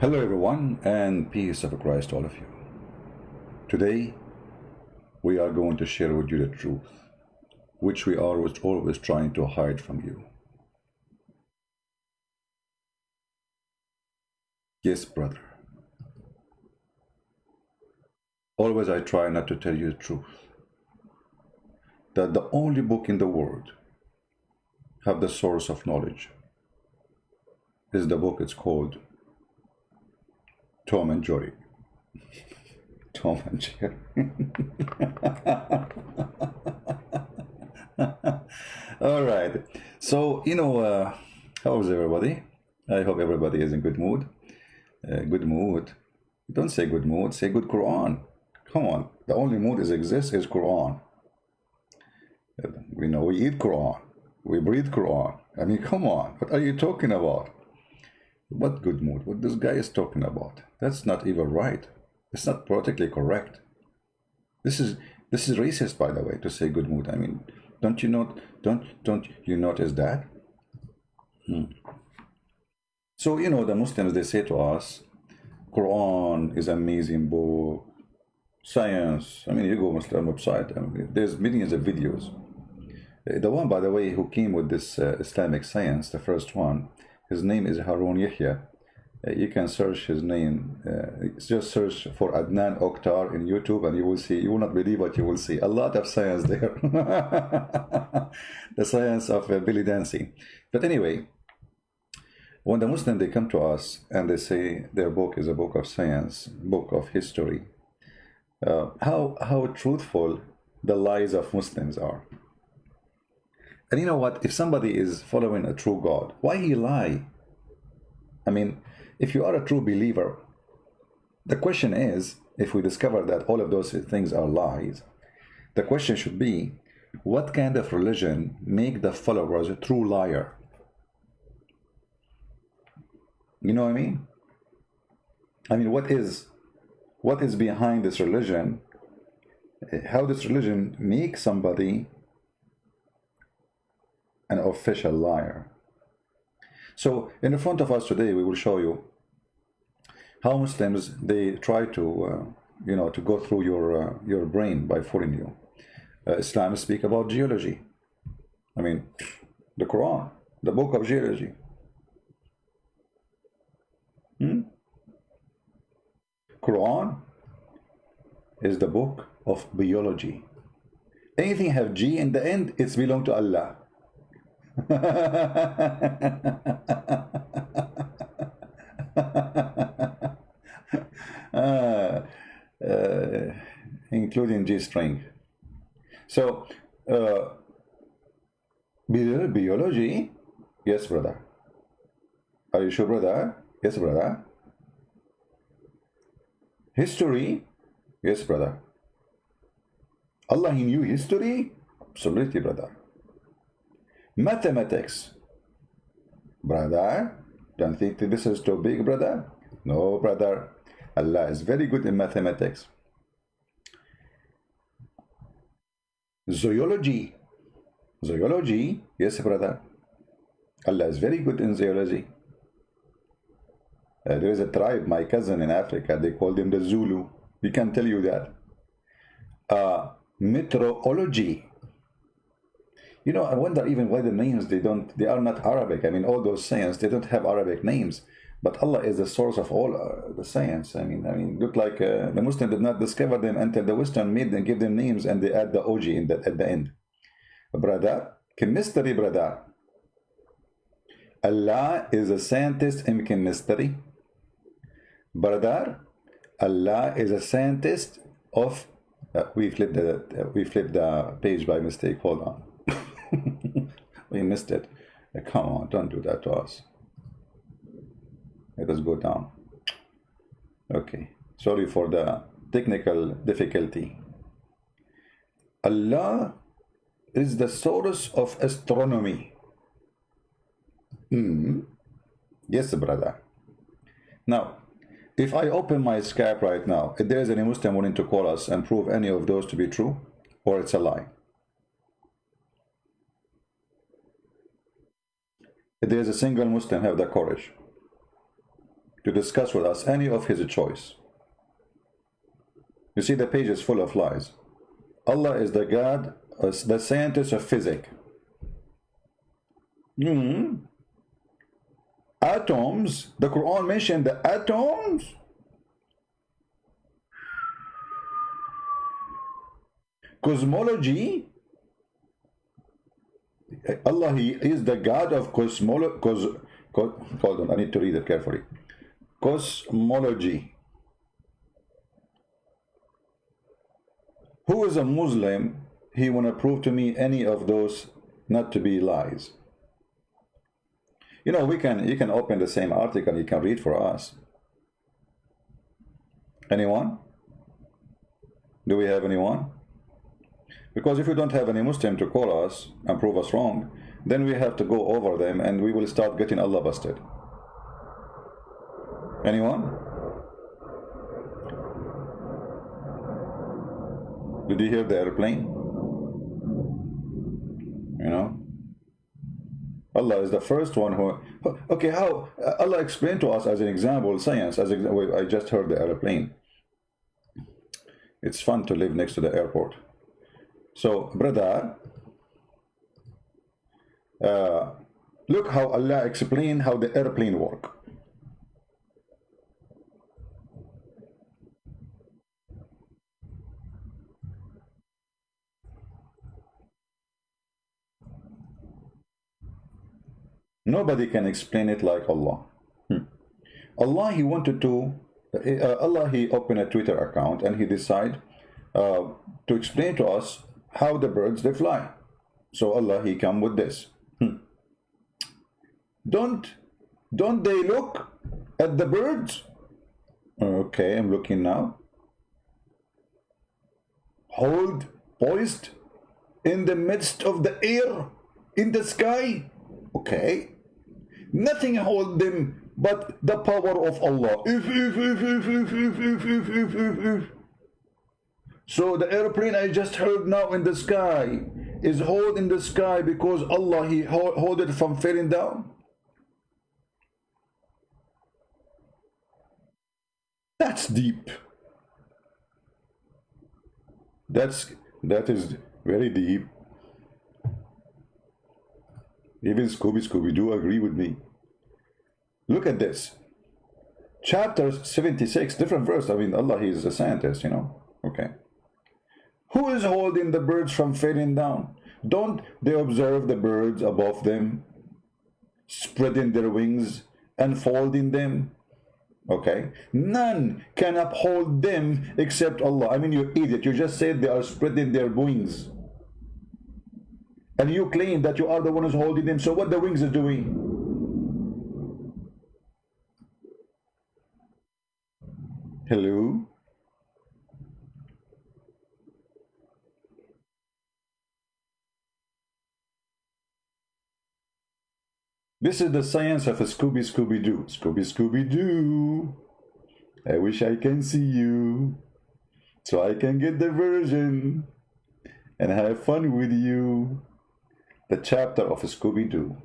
Hello, everyone, and peace of Christ to all of you. Today, we are going to share with you the truth, which we are always trying to hide from you. Yes, brother. Always I try not to tell you the truth. That the only book in the world have the source of knowledge is the book. It's called Tom and Jerry. Tom and Jerry. All right. So, how's everybody? I hope everybody is in good mood. Good mood. Don't say good mood, say good Quran. Come on. The only mood that exists is Quran. We know we eat Quran. We breathe Quran. I mean, come on. What are you talking about? What good mood? What this guy is talking about? That's not even right. It's not politically correct. This is racist, by the way, to say good mood. I mean, don't you notice that? So the Muslims, they say to us, Quran is amazing book, science. I mean, you go Muslim website. I mean, there's millions of videos. The one, by the way, who came with this Islamic science, the first one, his name is Harun Yahya. You can search his name. Just search for Adnan Oktar in YouTube, and you will see. You will not believe what you will see. A lot of science there. The science of belly dancing. But anyway, when the Muslims, they come to us and they say their book is a book of science, book of history, how truthful the lies of Muslims are. And you know what? If somebody is following a true God, why he lie? I mean, if you are a true believer, the question is, if we discover that all of those things are lies, the question should be, what kind of religion make the followers a true liar? You know what I mean? I mean, what is behind this religion? How this religion makes somebody an official liar? So in front of us today, we will show you how Muslims, they try to to go through your brain by fooling you. Islam speak about geology. I mean, the Quran, the book of geology. Quran is the book of biology. Anything have G in the end, it's belong to Allah. Including G string. So biology, yes brother. Are you sure brother? Yes brother. History, yes brother. Allah, he knew history? Absolutely brother. Mathematics, brother, don't think that this is too big, brother. No, brother. Allah is very good in mathematics. Zoology, yes, brother. Allah is very good in zoology. There is a tribe, my cousin in Africa, they call them the Zulu. We can tell you that. Meteorology. I wonder even why the names, they are not Arabic. I mean, all those science, they don't have Arabic names. But Allah is the source of all the science. I mean, look like the Muslim did not discover them until the Western made them, give them names, and they add the OG at the end. Brother, chemistry, brother. Allah is a scientist in chemistry. Brother, Allah is a scientist of. We flipped the page by mistake. Hold on. We missed it. Come on, don't do that to us. Let us go down. Okay, sorry for the technical difficulty. Allah is the source of astronomy. Yes, brother. Now, if I open my Skype right now, if there is any Muslim willing to call us and prove any of those to be true, or it's a lie. If there is a single Muslim have the courage. to discuss with us any of his choice. You see, the page is full of lies. Allah is the God, the scientist of physics. Atoms, the Quran mentioned the atoms. Cosmology, Allah, He is the God of cosmology. Hold on, I need to read it carefully. Cosmology. Who is a Muslim? He want to prove to me any of those not to be lies. You know, you can open the same article, you can read for us. Anyone? Do we have anyone? Because if we don't have any Muslim to call us and prove us wrong, then we have to go over them and we will start getting Allah busted. Anyone? Did you hear the airplane? You know? Allah is the first one who... Okay, how? Allah explained to us as an example, science, I just heard the airplane. It's fun to live next to the airport. So, brother, look how Allah explained how the airplane works. Nobody can explain it like Allah. Allah, He wanted to, Allah, He opened a Twitter account and He decided to explain to us how the birds, they fly. So Allah, He come with this. Don't they look at the birds? Okay, I'm looking now. Hold, poised in the midst of the air, in the sky. Okay. Nothing hold them but the power of Allah. If. So the airplane I just heard now in the sky is hold in the sky because Allah, He hold it from falling down. That's deep. That is very deep. Even Scooby-Doo agree with me. Look at this. Chapter 76, different verse. I mean, Allah, He is a scientist, you know. Okay. Who is holding the birds from falling down? Don't they observe the birds above them, spreading their wings and folding them? Okay. None can uphold them except Allah. I mean, you idiot. You just said they are spreading their wings. And you claim that you are the one who's holding them. So what the wings are doing? Hello? This is the science of a Scooby-Doo. Scooby-Doo. I wish I can see you, so I can get the version and have fun with you. The chapter of Scooby-Doo.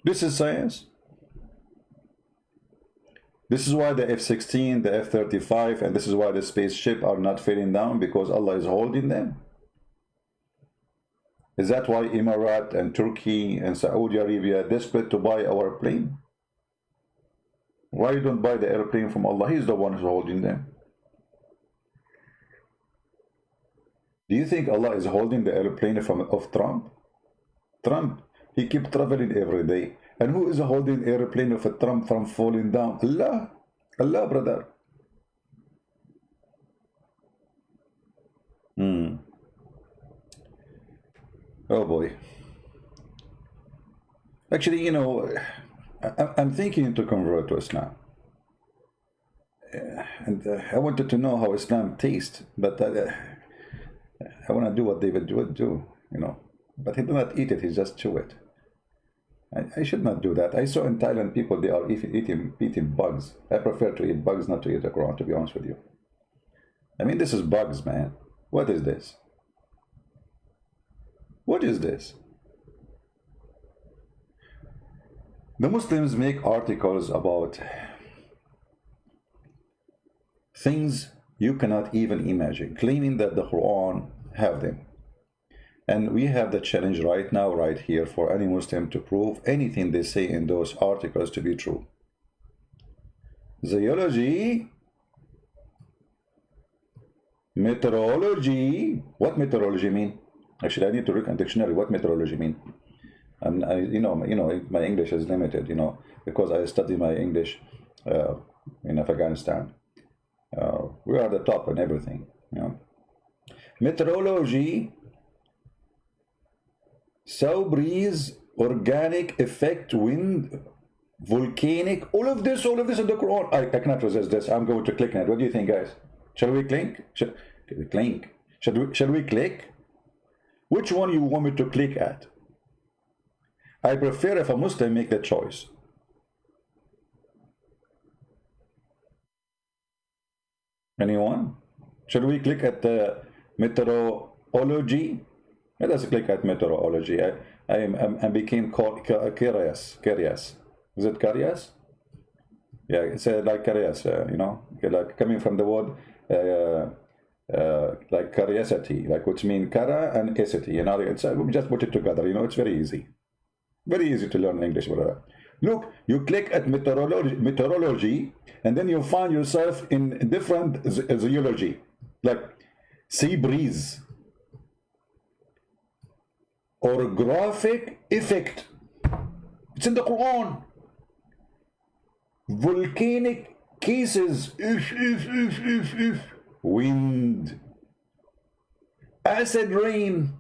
This is science. This is why the F-16, the F-35, and this is why the spaceship are not falling down, because Allah is holding them. Is that why Emirat and Turkey and Saudi Arabia are desperate to buy our plane? Why you don't buy the airplane from Allah? He's the one who's holding them. Do you think Allah is holding the airplane of Trump? Trump, he keeps traveling every day. And who is holding airplane of a Trump from falling down? Allah. Allah, brother. Oh boy. Actually, you know, I'm thinking to convert to Islam. And I wanted to know how Islam tastes, but I want to do what David would do, you know. But he do not eat it, he just chew it. I should not do that. I saw in Thailand people, they are eating bugs. I prefer to eat bugs, not to eat the Quran, to be honest with you. I mean, this is bugs, man. What is this? What is this? The Muslims make articles about things you cannot even imagine, claiming that the Quran have them. And we have the challenge right now, right here, for any Muslim to prove anything they say in those articles to be true. Zoology, meteorology. What meteorology mean? Actually, I need to look in dictionary. What meteorology mean? You know, my English is limited. You know, because I study my English in Afghanistan. We are the top in everything. You know, meteorology. Sow breeze, organic effect, wind, volcanic, all of this in the Quran. I cannot resist this. I'm going to click on it. What do you think, guys? Shall we click? Shall we click? Which one you want me to click at? I prefer if a Muslim make the choice. Anyone? Shall we click at the meteorology? Let us click at meteorology. I became curious. Is it curious? Yeah, it's like curious, you know, like coming from the word like curiosity, like which mean kara and esity. You know, it's we just put it together. You know, it's very easy to learn English. Look, you click at meteorology, and then you find yourself in different zoology, like sea breeze. Orographic effect. It's in the Quran. Volcanic cases. Wind. Acid rain.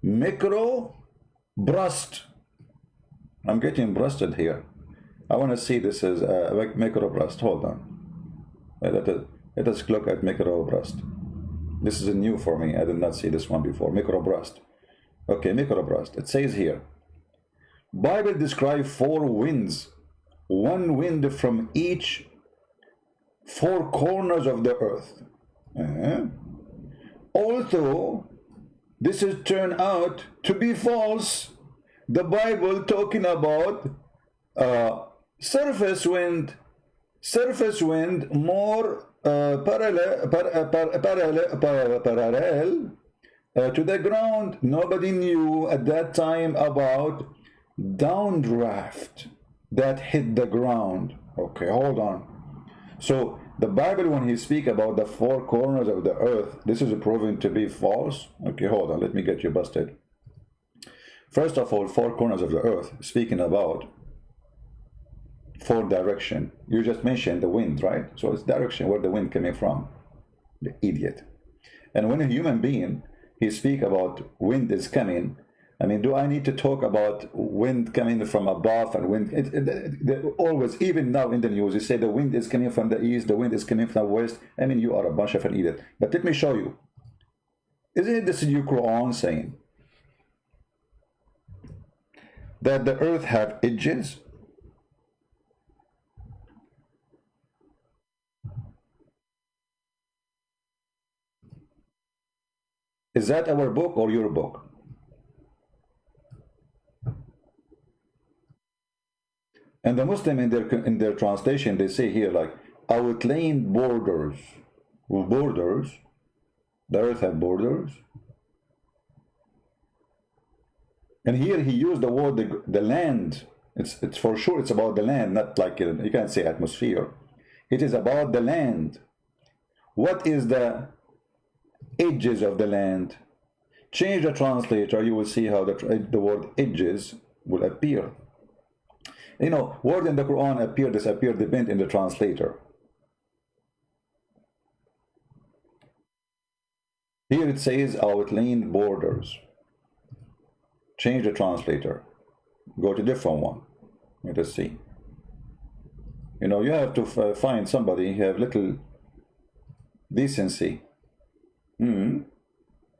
Micro burst. I'm getting brusted here. I want to see this as micro burst. Hold on. Let us look at micro burst. This is new for me. I did not see this one before. Microburst. Okay, microburst. It says here, Bible describes 4 winds, one wind from each 4 corners of the earth. Although this is turned out to be false, the Bible talking about surface wind more parallel to the ground. Nobody knew at that time about downdraft that hit the ground. Okay, hold on. So the Bible, when he speak about the 4 corners of the earth, this is proven to be false. Okay, hold on, let me get you busted. First of all, 4 corners of the earth, speaking about 4 direction. You just mentioned the wind, right? So it's direction, where the wind coming from. The idiot. And when a human being, he speak about wind is coming, I mean, do I need to talk about wind coming from above and wind? Always, even now in the news, you say the wind is coming from the east, the wind is coming from the west. I mean, you are a bunch of an idiot. But let me show you. Isn't it this new Quran saying that the earth have edges? Is that our book or your book? And the Muslim in their translation, they say here like outlined borders. Borders. The earth have borders. And here he used the word the land. It's for sure it's about the land, not like you can't say atmosphere. It is about the land. What is the edges of the land? Change the translator, you will see how the word edges will appear. You know, word in the Quran appear, disappear, depend in the translator. Here it says outlined borders. Change the translator. Go to different one. Let us see. You know, you have to find somebody who have little decency.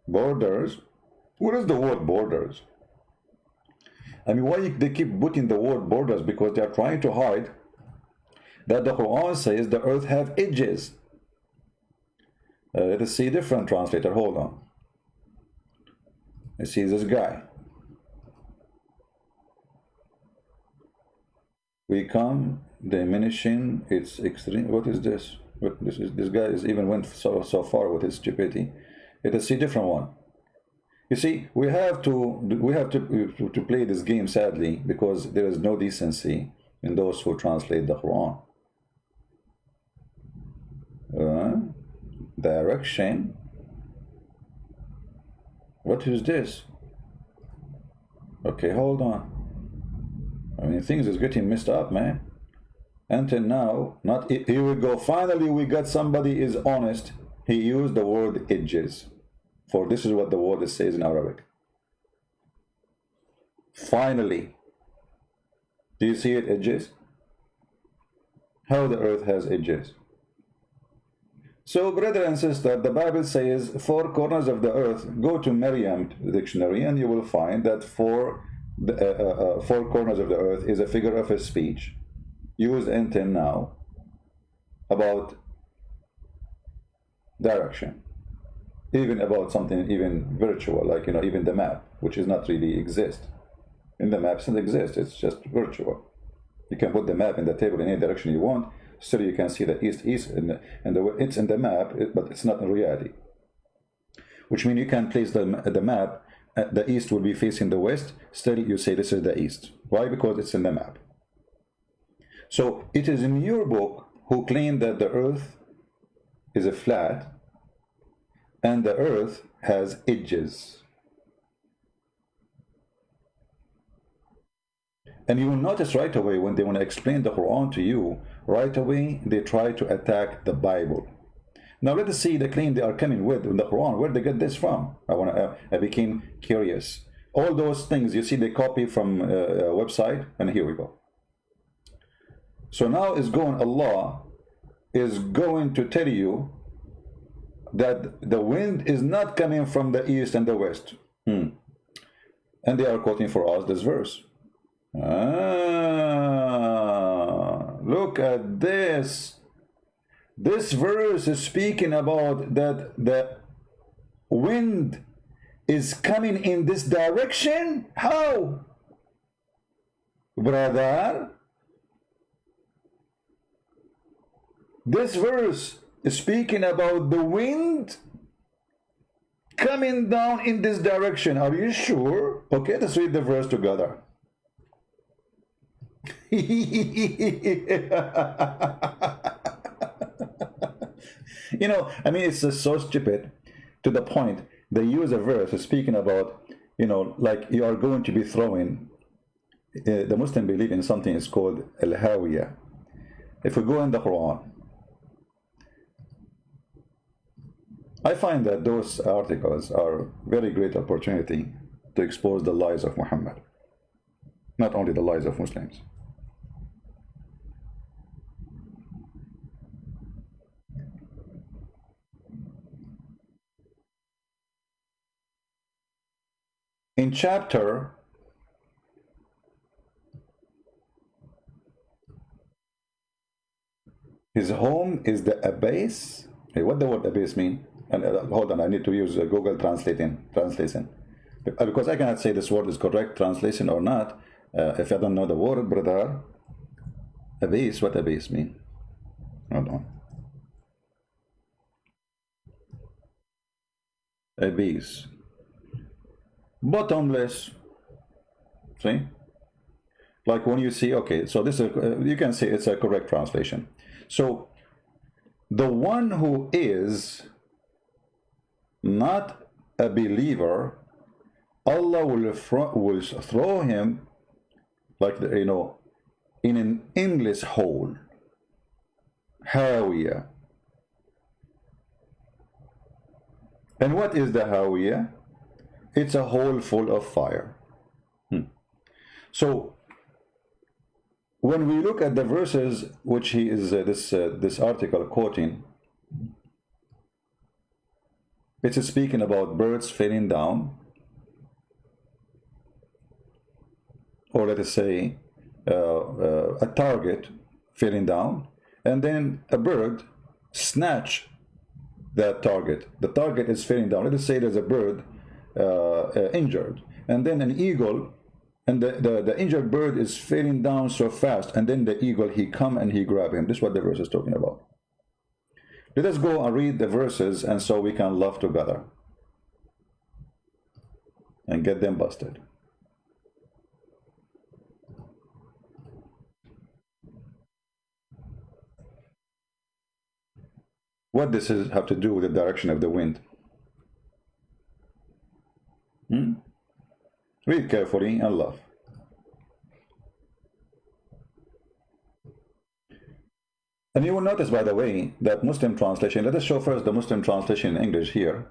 Borders. What is the word borders? I mean, why they keep putting the word borders? Because they are trying to hide that the Quran says the earth have edges. Let us see different translator. Hold on. Let's see this guy. we come diminishing its extreme. What is this? What this is? This guy is even went so far with his stupidity. It is a different one. You see, we have to play this game, sadly, because there is no decency in those who translate the Quran. Direction. What is this? Okay, hold on. I mean, things is getting messed up, man. Until now, not here we go. Finally, we got somebody is honest. He used the word edges. For this is what the word says in Arabic. Finally. Do you see it, edges? How the earth has edges. So, brother and sister, the Bible says 4 corners of the earth. Go to Merriam dictionary and you will find that 4 corners of the earth is a figure of a speech used until now about direction. Even about something even virtual, like, you know, even the map, which is not really exist. In the map, it doesn't exist, it's just virtual. You can put the map in the table in any direction you want, still you can see the east, and it's in the map, but it's not in reality. Which means you can place the map, the east will be facing the west, still you say this is the east. Why? Because it's in the map. So it is in your book who claim that the earth is a flat, and the earth has edges. And you will notice right away when they want to explain the Quran to you, right away they try to attack the Bible. Now let us see the claim they are coming with in the Quran. Where they get this from? I became curious. All those things you see they copy from a website, and here we go. So now Allah is going to tell you that the wind is not coming from the east and the west. And they are quoting for us this verse. Look at this. This verse is speaking about that the wind is coming in this direction. How? Brother, this verse is speaking about the wind coming down in this direction. Are you sure? Okay, let's read the verse together. You know, I mean, it's just so stupid to the point they use a verse speaking about, you know, like you are going to be throwing. The Muslim believe in something is called al-Hawiyah. If we go in the Quran, I find that those articles are very great opportunity to expose the lies of Muhammad, not only the lies of Muslims. In chapter his home is the abyss. Hey, what the word abyss mean? And hold on, I need to use Google translation, because I cannot say this word is correct translation or not if I don't know the word, brother. Abyss, what abyss mean? Hold on. Abyss, bottomless. See, like when you see, okay, so this is you can say it's a correct translation. So the one who is not a believer, Allah will throw him, like, you know, in an endless hole. Hawiyah. And what is the Hawiyah? It's a hole full of fire. So when we look at the verses which he is this article quoting, it's speaking about birds falling down, or let us say a target falling down, and then a bird snatch that target. The target is falling down. Let us say there's a bird injured, and then an eagle And the injured bird is falling down so fast, and then the eagle, he come and he grab him. This is what the verse is talking about. Let us go and read the verses, and so we can laugh together and get them busted. What does this have to do with the direction of the wind? Read carefully and laugh. And you will notice, by the way, that Muslim translation, let us show first the Muslim translation in English here,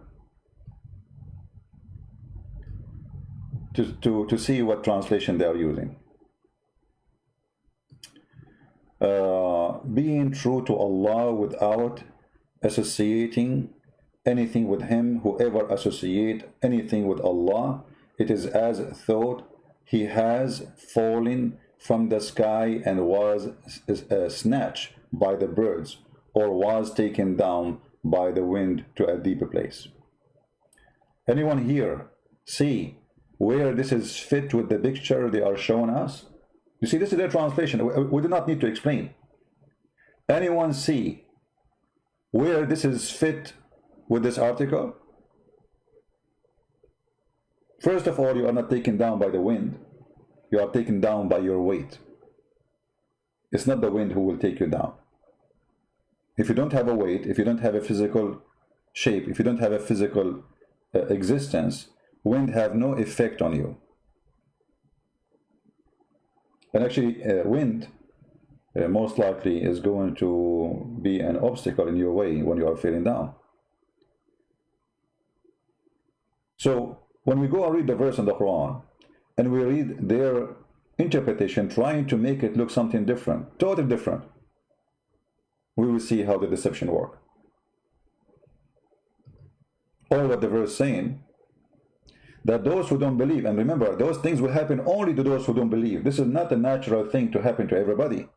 to see what translation they are using. Being true to Allah without associating anything with Him. Whoever associate anything with Allah, it is as thought he has fallen from the sky and was snatched by the birds, or was taken down by the wind to a deeper place. Anyone here see where this is fit with the picture they are showing us? You see, this is their translation. We do not need to explain. Anyone see where this is fit with this article? First of all, you are not taken down by the wind. You are taken down by your weight. It's not the wind who will take you down. If you don't have a weight, if you don't have a physical shape, if you don't have a physical existence, wind have no effect on you. And actually, wind most likely is going to be an obstacle in your way when you are feeling down. So when we go and read the verse in the Quran, and we read their interpretation, trying to make it look something different, totally different, we will see how the deception works. Or what the verse saying, that those who don't believe, and remember, those things will happen only to those who don't believe. This is not a natural thing to happen to everybody.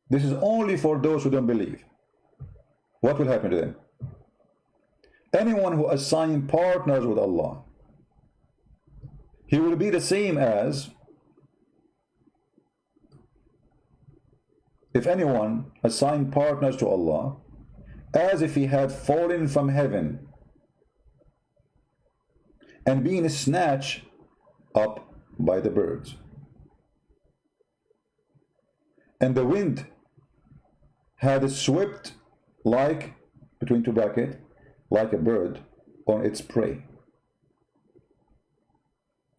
This is only for those who don't believe. What will happen to them? Anyone who assigns partners with Allah, he will be the same as if anyone assigned partners to Allah, as if he had fallen from heaven and been snatched up by the birds. And the wind had swept, like, between two brackets, like a bird on its prey,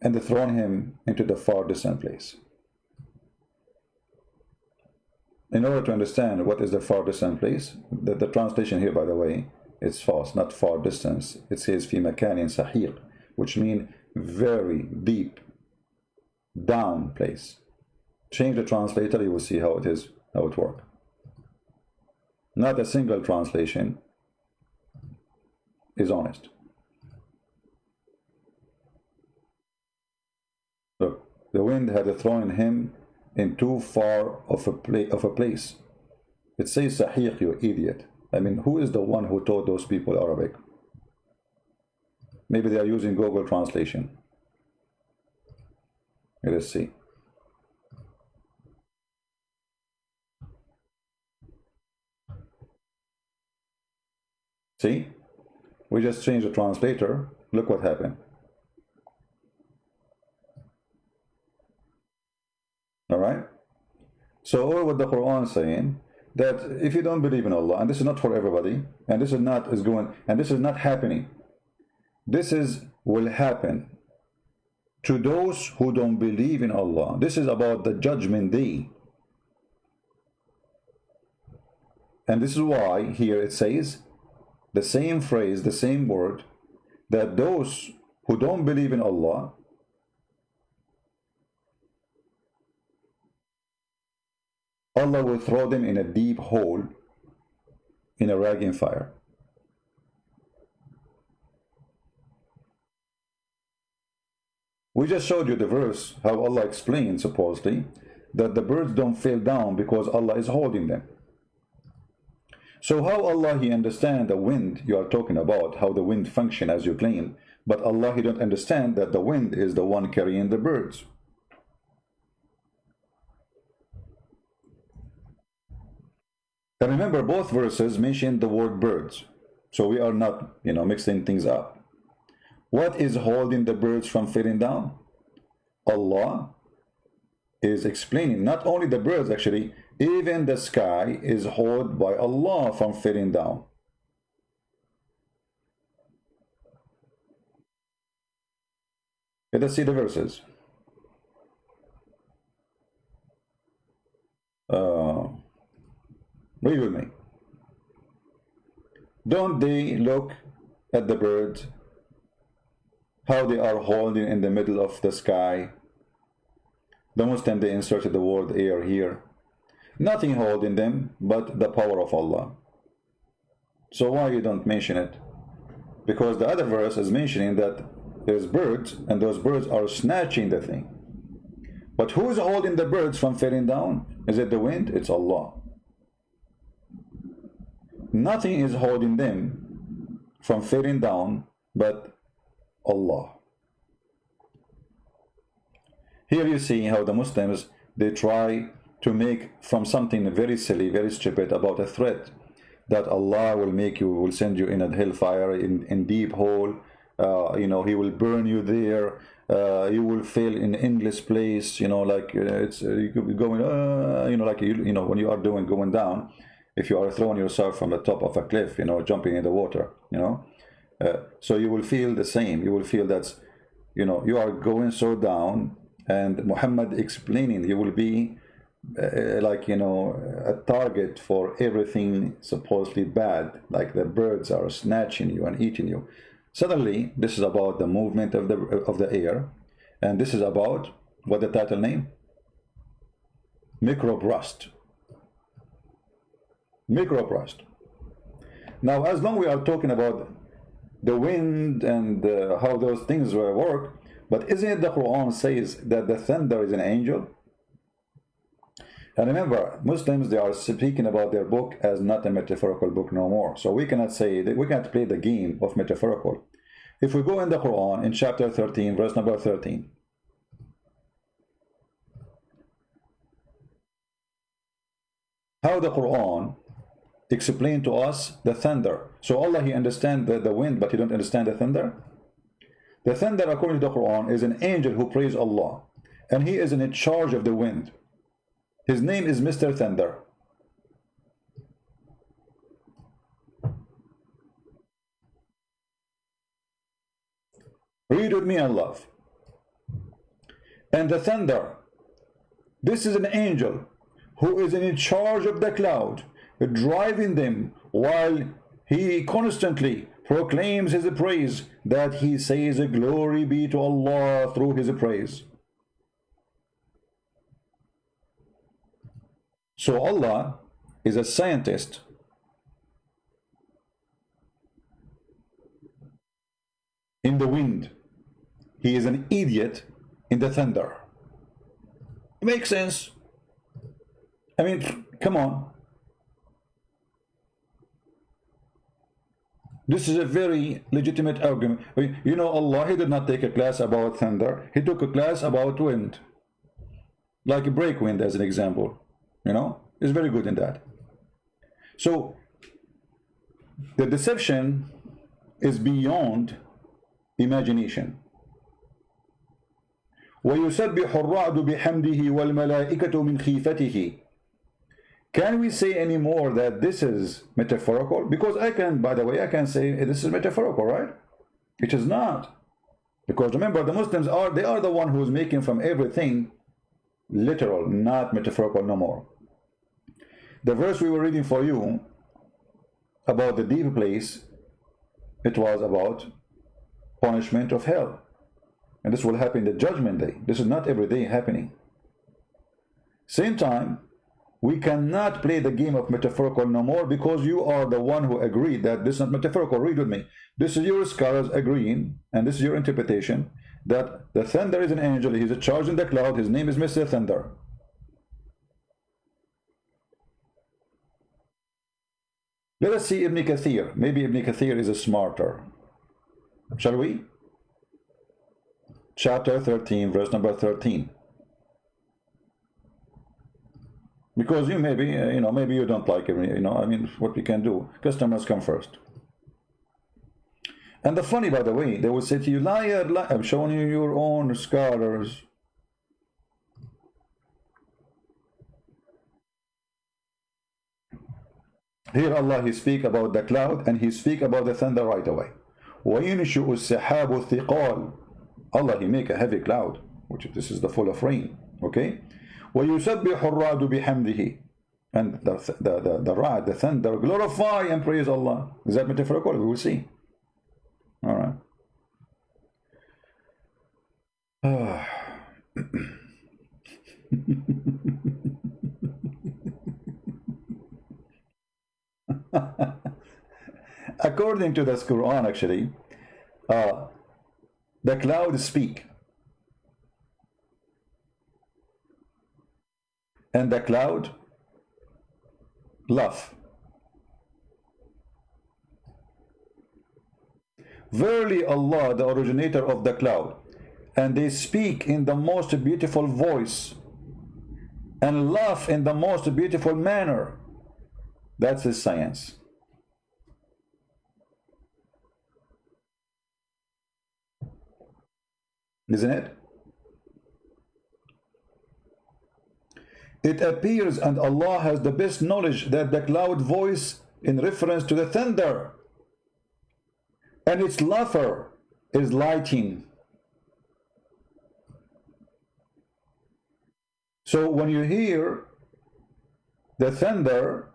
and thrown him into the far distant place. In order to understand what is the far distant place, the translation here, by the way, it's false, not far distance. It says fi makanin sahiq, which means very deep down place. Change the translator, you will see how it is, how it works. Not a single translation is honest. Look, the wind had thrown him in too far of a place. It says sahiq, you idiot. I mean, who is the one who taught those people Arabic? Maybe they are using Google Translation. Let us see. See? We just changed the translator. Look what happened. Alright? So all what the Quran is saying, that if you don't believe in Allah, and this is not for everybody, and this is not happening. This will happen to those who don't believe in Allah. This is about the judgment day. And this is why here it says the same phrase, the same word, that those who don't believe in Allah, Allah will throw them in a deep hole in a raging fire. We just showed you the verse, how Allah explains, supposedly, that the birds don't fall down because Allah is holding them. So how Allah He understand the wind you are talking about, how the wind function as you claim, but Allah He don't understand that the wind is the one carrying the birds. And remember, both verses mention the word birds, so we are not, mixing things up. What is holding the birds from falling down? Allah is explaining not only the birds, actually, even the sky is held by Allah from falling down. Let us see the verses. Read with me. Don't they look at the birds, how they are holding in the middle of the sky? The Muslim, they inserted the word air here. Nothing holding them but the power of Allah. So why you don't mention it? Because the other verse is mentioning that there's birds, and those birds are snatching the thing. But who's holding the birds from falling down? Is it the wind? It's Allah. Nothing is holding them from falling down but Allah. Here you see how the Muslims, they try to make from something very silly, very stupid, about a threat that Allah will send you in a hellfire, in deep hole. He will burn you there. You will fail in endless place. It's you could be going. When you are going down, if you are throwing yourself from the top of a cliff, jumping in the water, so you will feel the same. You will feel that, you are going so down, and Muhammad explaining you will be a target for everything supposedly bad, like the birds are snatching you and eating you. Suddenly, this is about the movement of the air, and this is about what the title name? Microbe rust. Microbe rust. Now, as long we are talking about the wind and how those things work, but isn't it the Quran says that the thunder is an angel? And remember, Muslims, they are speaking about their book as not a metaphorical book no more. So we cannot say that, we cannot play the game of metaphorical. If we go in the Quran, in chapter 13, verse number 13, how the Quran explain to us the thunder. So Allah, He understands the wind, but He don't understand the thunder. The thunder, according to the Quran, is an angel who praise Allah, and he is in charge of the wind. His name is Mr. Thunder. Read with me and love. And the thunder, this is an angel who is in charge of the cloud, driving them, while he constantly proclaims his praise, that he says, glory be to Allah through his praise. So Allah is a scientist. In the wind. He is an idiot in the thunder. Makes sense? I mean, come on. This is a very legitimate argument. Allah, He did not take a class about thunder. He took a class about wind. Like a break wind as an example. Is very good in that. So the deception is beyond imagination. وَيُسَبِّحُ الرَّعْدُ بِحَمْدِهِ وَالْمَلَائِكَةُ مِنْ خِيفَتِهِ. Can we say any more that this is metaphorical? Because I can, by the way, I can say this is metaphorical, right? It is not. Because remember, the Muslims are the one who is making from everything literal, not metaphorical no more. The verse we were reading for you about the deep place, it was about punishment of hell. And this will happen the judgment day. This is not every day happening. Same time, we cannot play the game of metaphorical no more, because you are the one who agreed that this is not metaphorical. Read with me. This is your scholars agreeing, and this is your interpretation, that the thunder is an angel. He's a charge in the cloud. His name is Mr. Thunder. Let us see Ibn Kathir. Maybe Ibn Kathir is smarter. Shall we? Chapter 13, verse number 13. Because you maybe, maybe you don't like it, I mean, what we can do, customers come first. And the funny, by the way, they will say to you, liar, liar, I'm showing you your own scholars. Here Allah, He speak about the cloud and He speak about the thunder right away. وَيُنْشُئُ السَّحَابُ الثِّقَالِ Allah, He make a heavy cloud, which this is the full of rain, okay? وَيُسَبِّحُ الرَّعْدُ بِحَمْدِهِ and the ra'd, the thunder, glorify and praise Allah. Is that metaphorical? We will see. All right. According to the Quran, actually, the clouds speak. And the cloud laugh. Verily Allah, the originator of the cloud, and they speak in the most beautiful voice and laugh in the most beautiful manner. That's His science. Isn't it? It appears, and Allah has the best knowledge, that the cloud voice in reference to the thunder and its laughter is lightning. So when you hear the thunder,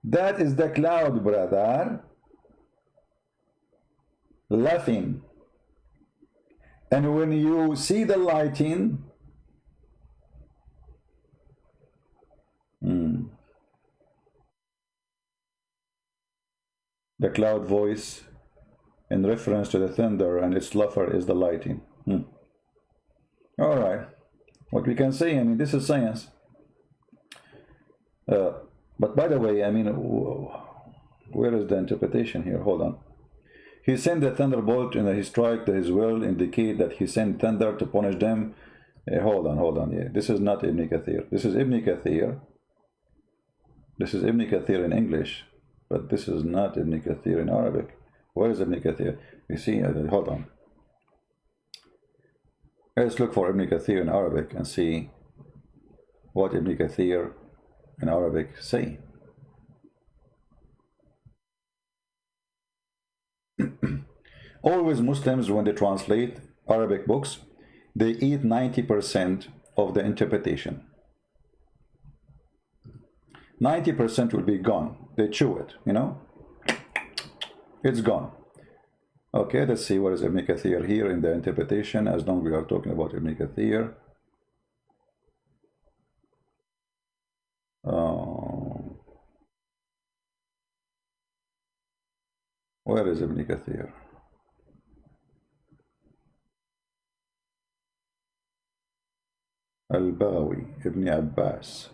that is the cloud, brother, laughing. And when you see the lightning, the cloud voice in reference to the thunder and its laughter is the lightning. All right, what we can say, I mean, this is science. But by the way, I mean, where is the interpretation here? Hold on. He sent the thunderbolt and He strike His will indicate that He sent thunder to punish them. Hold on. Yeah, this is not Ibn Kathir. This is Ibn Kathir. This is Ibn Kathir in English, but this is not Ibn Kathir in Arabic. Where is Ibn Kathir? You see, hold on. Let's look for Ibn Kathir in Arabic and see what Ibn Kathir in Arabic say. Always Muslims, when they translate Arabic books, they eat 90% of the interpretation. 90% will be gone. They chew it, it's gone. Okay, let's see what is Ibn Kathir here in the interpretation, as long as we are talking about Ibn Kathir. Where is Ibn Kathir? Al-Baghawi, Ibn Abbas.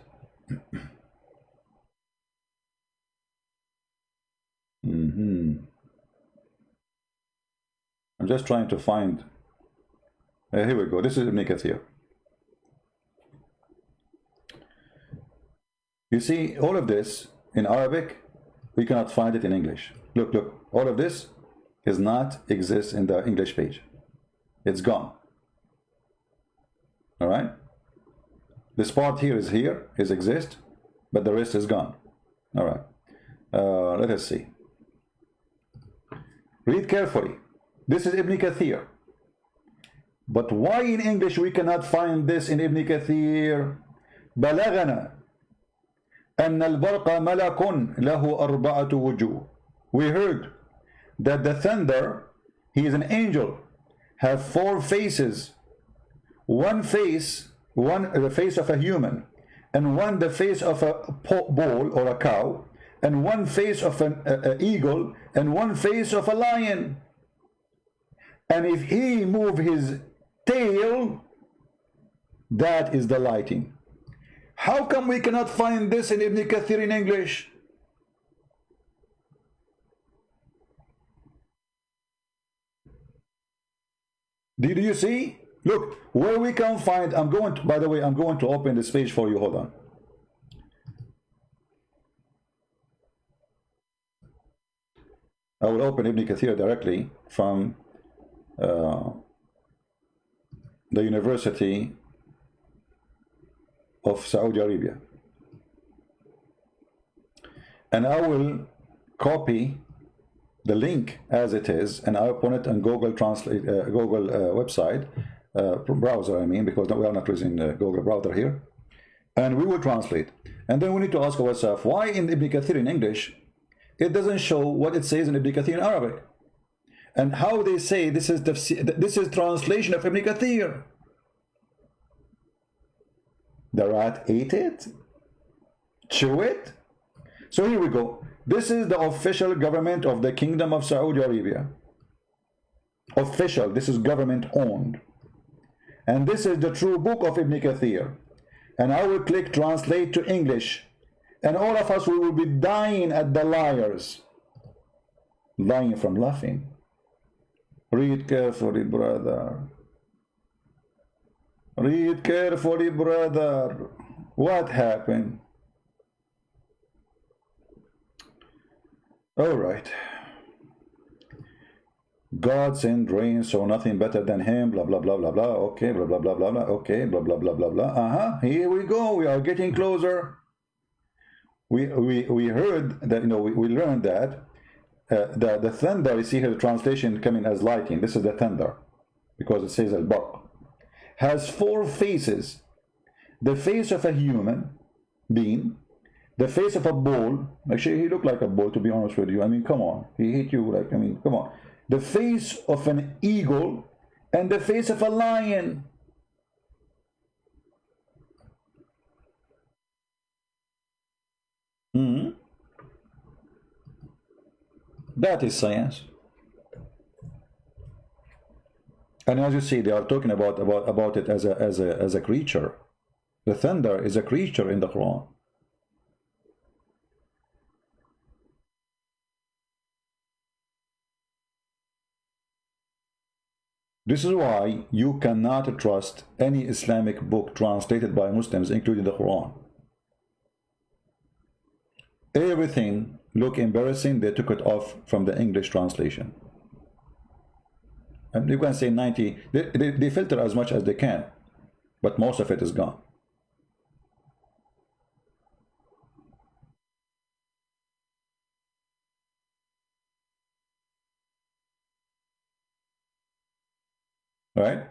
I'm just trying to find. Here we go. This is Ibn Kathir. You see, all of this in Arabic, we cannot find it in English. Look. All of this is not exists in the English page. It's gone. All right. This part here is exist, but the rest is gone. All right. Let us see. Read carefully. This is Ibn Kathir. But why in English we cannot find this in Ibn Kathir? بلغنا أن البرق ملك له أربعة وجوه. We heard that the thunder, he is an angel, have 4 faces. One face, the face of a human, and one the face of a bull or a cow, and one face of an eagle, and one face of a lion. And if he move his tail, that is the lighting. How come we cannot find this in Ibn Kathir in English? Do you see? Look, where we can find, I'm going to, by the way, I'm going to open this page for you. Hold on. I will open Ibn Kathir directly from the University of Saudi Arabia. And I will copy the link as it is, and I'll put it on Google Translate, Google website, browser, I mean, because we are not using Google browser here. And we will translate. And then we need to ask ourselves, why in Ibn Kathir in English, it doesn't show what it says in Ibn Kathir in Arabic? And how they say this is translation of Ibn Kathir. The rat ate it? Chew it? So here we go. This is the official government of the Kingdom of Saudi Arabia. Official, this is government owned. And this is the true book of Ibn Kathir. And I will click translate to English. And all of us, we will be dying at the liars. Lying from laughing. Read carefully, brother. Read carefully, brother. What happened? All right. God sent rain, so nothing better than him, blah, blah, blah, blah, blah. Okay, blah, blah, blah, blah, blah. Okay, blah, blah, blah, blah, blah. Here we go. We are getting closer. We heard that, we learned that the thunder, you see here the translation coming as lightning. This is the thunder, because it says al-barq. Has 4 faces. The face of a human being, the face of a bull. Actually, he looked like a bull, to be honest with you. I mean, come on. He hit you like, I mean, come on. The face of an eagle and the face of a lion. That is science. And as you see, they are talking about it as a creature. The thunder is a creature in the Quran. This is why you cannot trust any Islamic book translated by Muslims, including the Quran. Everything look embarrassing. They took it off from the English translation. And you can say 90, they filter as much as they can, but most of it is gone. Right?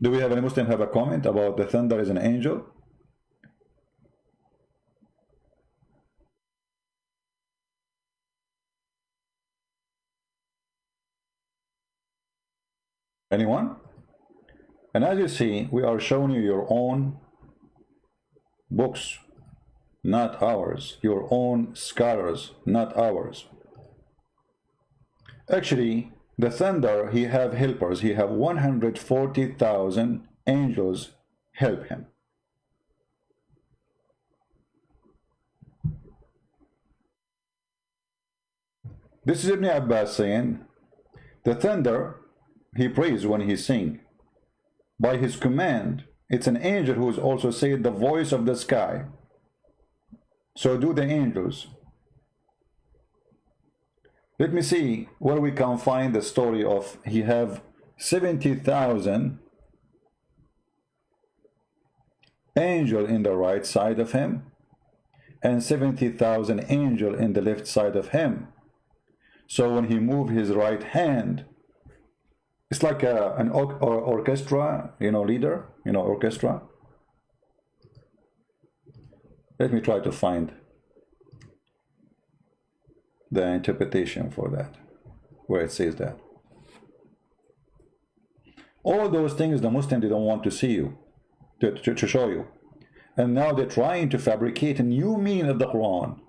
Do we have any Muslim have a comment about the thunder is an angel? Anyone? And as you see, we are showing you your own books, not ours. Your own scholars, not ours. Actually, the thunder, he have helpers. He have 140,000 angels help him. This is Ibn Abbas saying, the thunder, he prays when he sing. By his command, it's an angel who is also saying the voice of the sky. So do the angels. Let me see where we can find the story of he have 70,000 angel in the right side of him and 70,000 angel in the left side of him. So when he move his right hand, it's like an orchestra, leader, orchestra. Let me try to find the interpretation for that, where it says that. All those things the Muslims, they don't want to see you, to show you. And now they're trying to fabricate a new meaning of the Quran,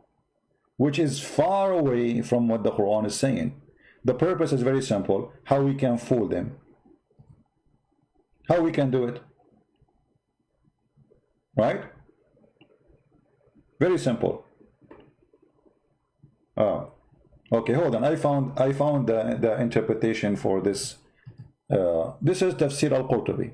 which is far away from what the Quran is saying. The purpose is very simple, how we can fool them. How we can do it. Right? Very simple. Okay, hold on. I found the interpretation for this. This is Tafsir al-Qurtubi.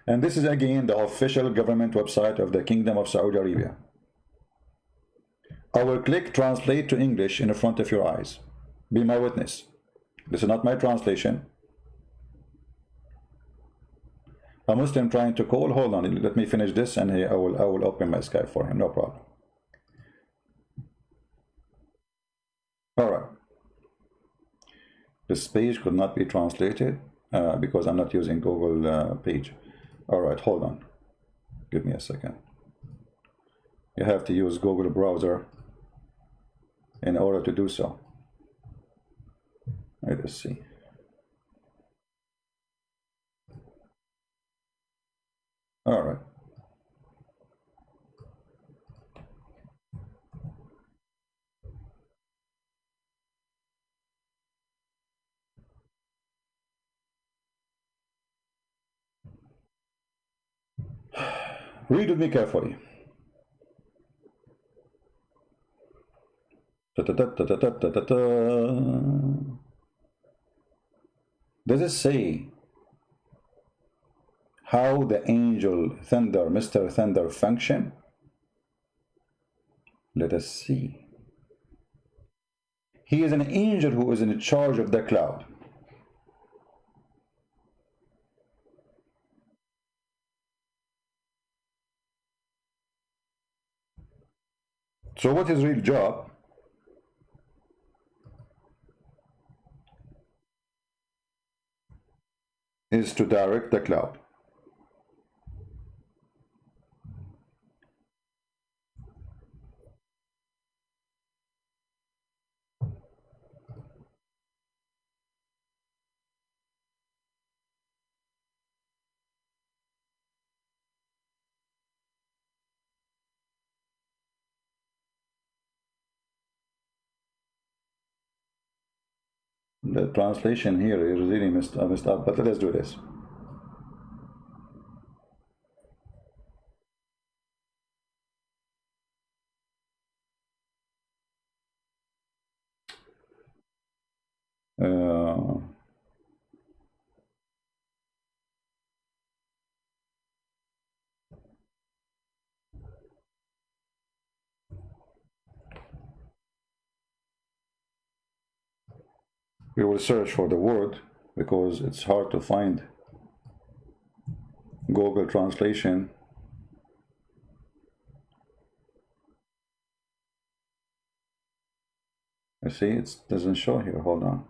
And this is again the official government website of the Kingdom of Saudi Arabia. I will click translate to English in front of your eyes. Be my witness. This is not my translation. A Muslim trying to call. Hold on, let me finish this, and I will open my Skype for him. No problem. All right. This page could not be translated because I'm not using Google page. All right, hold on. Give me a second. You have to use Google browser in order to do so. Let us see. All right. Read with me carefully. Does it say how the angel Thunder, Mr. Thunder, function? Let us see. He is an angel who is in charge of the cloud. So what his real job? Is to direct the cloud. The translation here is really messed up, but let's do this. We will search for the word because it's hard to find Google translation. You see, it doesn't show here. Hold on.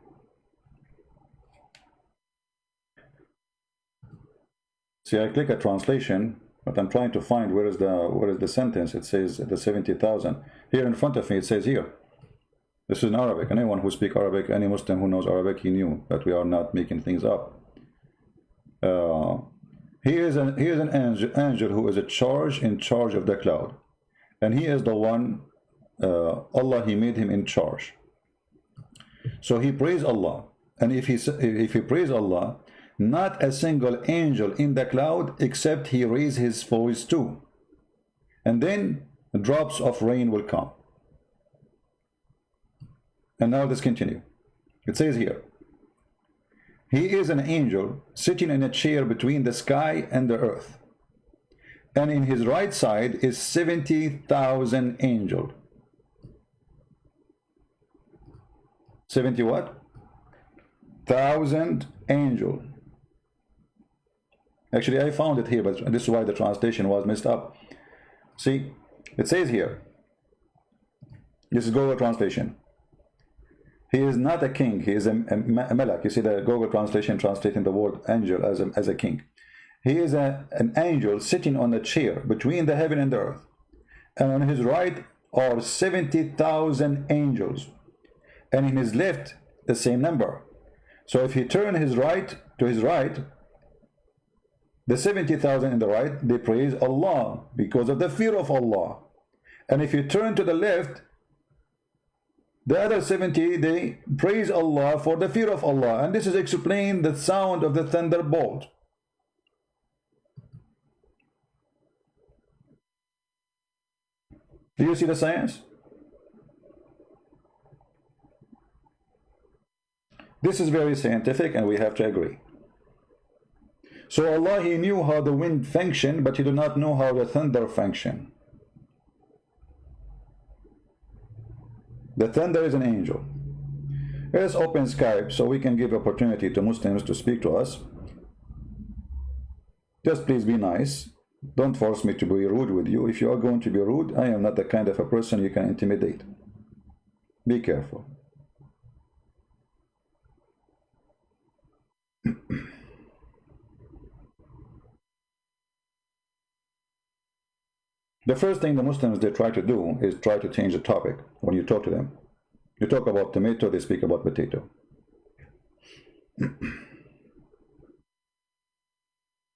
See, I click a translation, but I'm trying to find where is the sentence. It says the 70,000. Here in front of me, it says here. This is in Arabic. Anyone who speaks Arabic, any Muslim who knows Arabic, he knew that we are not making things up. He is an angel who is in charge of the cloud, and he is the one. Allah, he made him in charge. So he prays Allah, and if he prays Allah, not a single angel in the cloud except he raises his voice too, and then drops of rain will come. And now let's continue. It says here, he is an angel sitting in a chair between the sky and the earth, and in his right side is 70,000 angels. 70 what? 1,000 angels. Actually, I found it here, but this is why the translation was messed up. See, it says here, this is Google translation. He is not a king, he is a malak. You see the Google translation translating the word angel as a king. He is an angel sitting on a chair between the heaven and the earth. And on his right are 70,000 angels. And in his left, the same number. So if he turn his right to his right, the 70,000 in the right, they praise Allah because of the fear of Allah. And if you turn to the left, the other 70, they praise Allah for the fear of Allah. And this is explained the sound of the thunderbolt. Do you see the science? This is very scientific, and we have to agree. So Allah, He knew how the wind functioned, but He did not know how the thunder functioned. The thunder is an angel. Let's open Skype so we can give opportunity to Muslims to speak to us. Just please be nice. Don't force me to be rude with you. If you are going to be rude, I am not the kind of a person you can intimidate. Be careful. The first thing the Muslims, they try to do is try to change the topic when you talk to them. You talk about tomato, they speak about potato.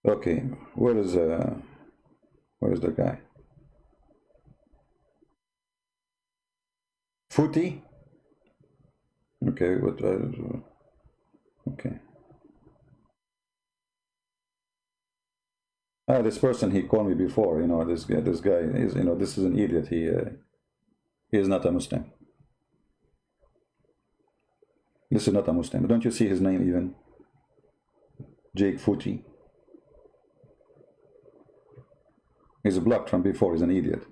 Okay, where is the guy? Footy? Okay, what? Okay. Ah, this person, he called me before. You know, this guy is, you know, this is an idiot. He is not a Muslim. This is not a Muslim. Don't you see his name even? Jake Footy. He's blocked from before. He's an idiot.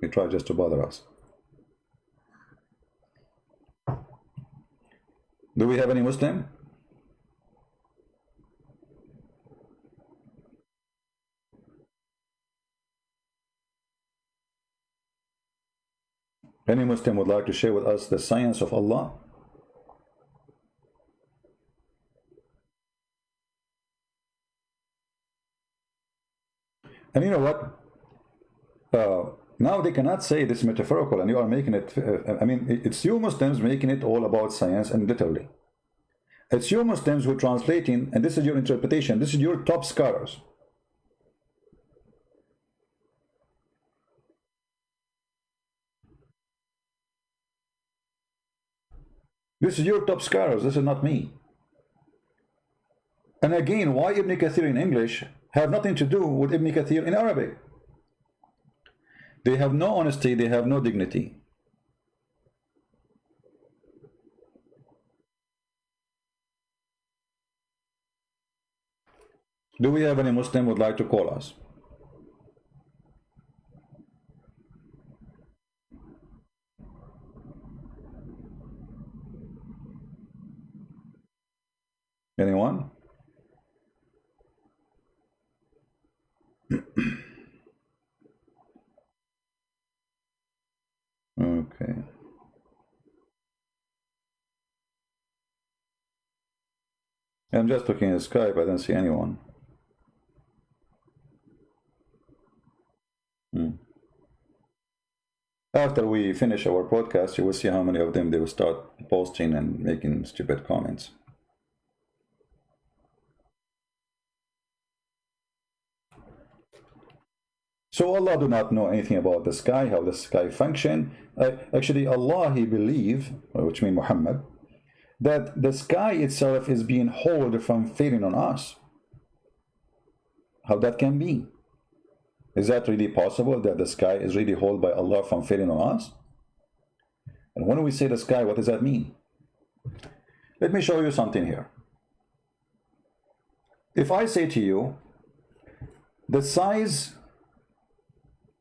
He tried just to bother us. Do we have any Muslim? Any Muslim would like to share with us the science of Allah? And you know what? Now they cannot say this metaphorical, and you are making it, I mean, it's you Muslims making it all about science and literally. It's you Muslims who are translating, and this is your interpretation, this is your top scholars. This is your top scholars, this is not me. And again, why Ibn Kathir in English have nothing to do with Ibn Kathir in Arabic? They have no honesty, they have no dignity. Do we have any Muslim who would like to call us? Anyone? Okay. I'm just looking at Skype, I don't see anyone. After we finish our podcast, you will see how many of them they will start posting and making stupid comments. So Allah do not know anything about the sky, how the sky function. Actually, Allah, He believe, which means Muhammad, that the sky itself is being held from failing on us. How that can be? Is that really possible, that the sky is really held by Allah from failing on us? And when we say the sky, what does that mean? Let me show you something here. If I say to you, the size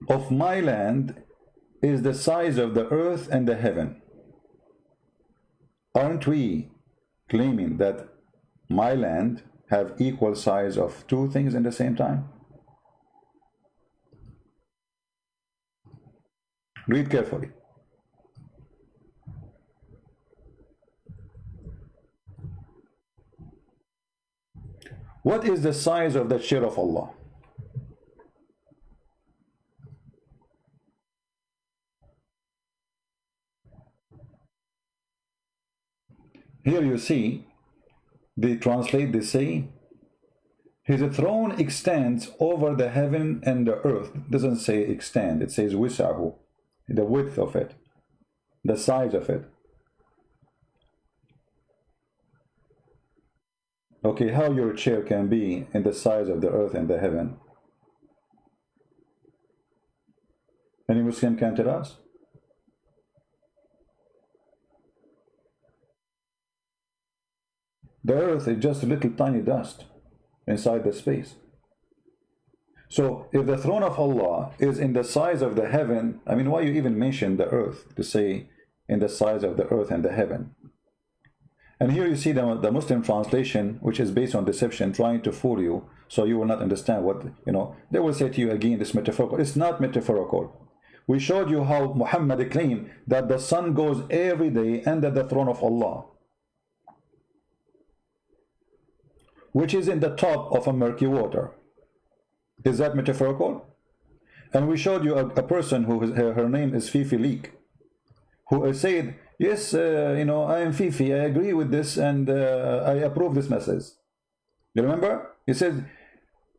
of my land is the size of the earth and the heaven, aren't we claiming that my land have equal size of two things in the same time? Read carefully. What is the size of the chair of Allah? Here you see, they translate, they say, His throne extends over the heaven and the earth. It doesn't say extend, it says wisahu, the width of it, the size of it. Okay, how your chair can be in the size of the earth and the heaven? Any Muslim can tell us? The earth is just a little tiny dust inside the space. So if the throne of Allah is in the size of the heaven, I mean, why you even mention the earth to say in the size of the earth and the heaven? And here you see the Muslim translation, which is based on deception, trying to fool you, so you will not understand what, you know. They will say to you again, this metaphorical. It's not metaphorical. We showed you how Muhammad claimed that the sun goes every day under the throne of Allah, which is in the top of a murky water. Is that metaphorical? And we showed you a person who her name is Fifi Leak, who said, yes, you know, I am Fifi, I agree with this, and I approve this message. You remember? He said,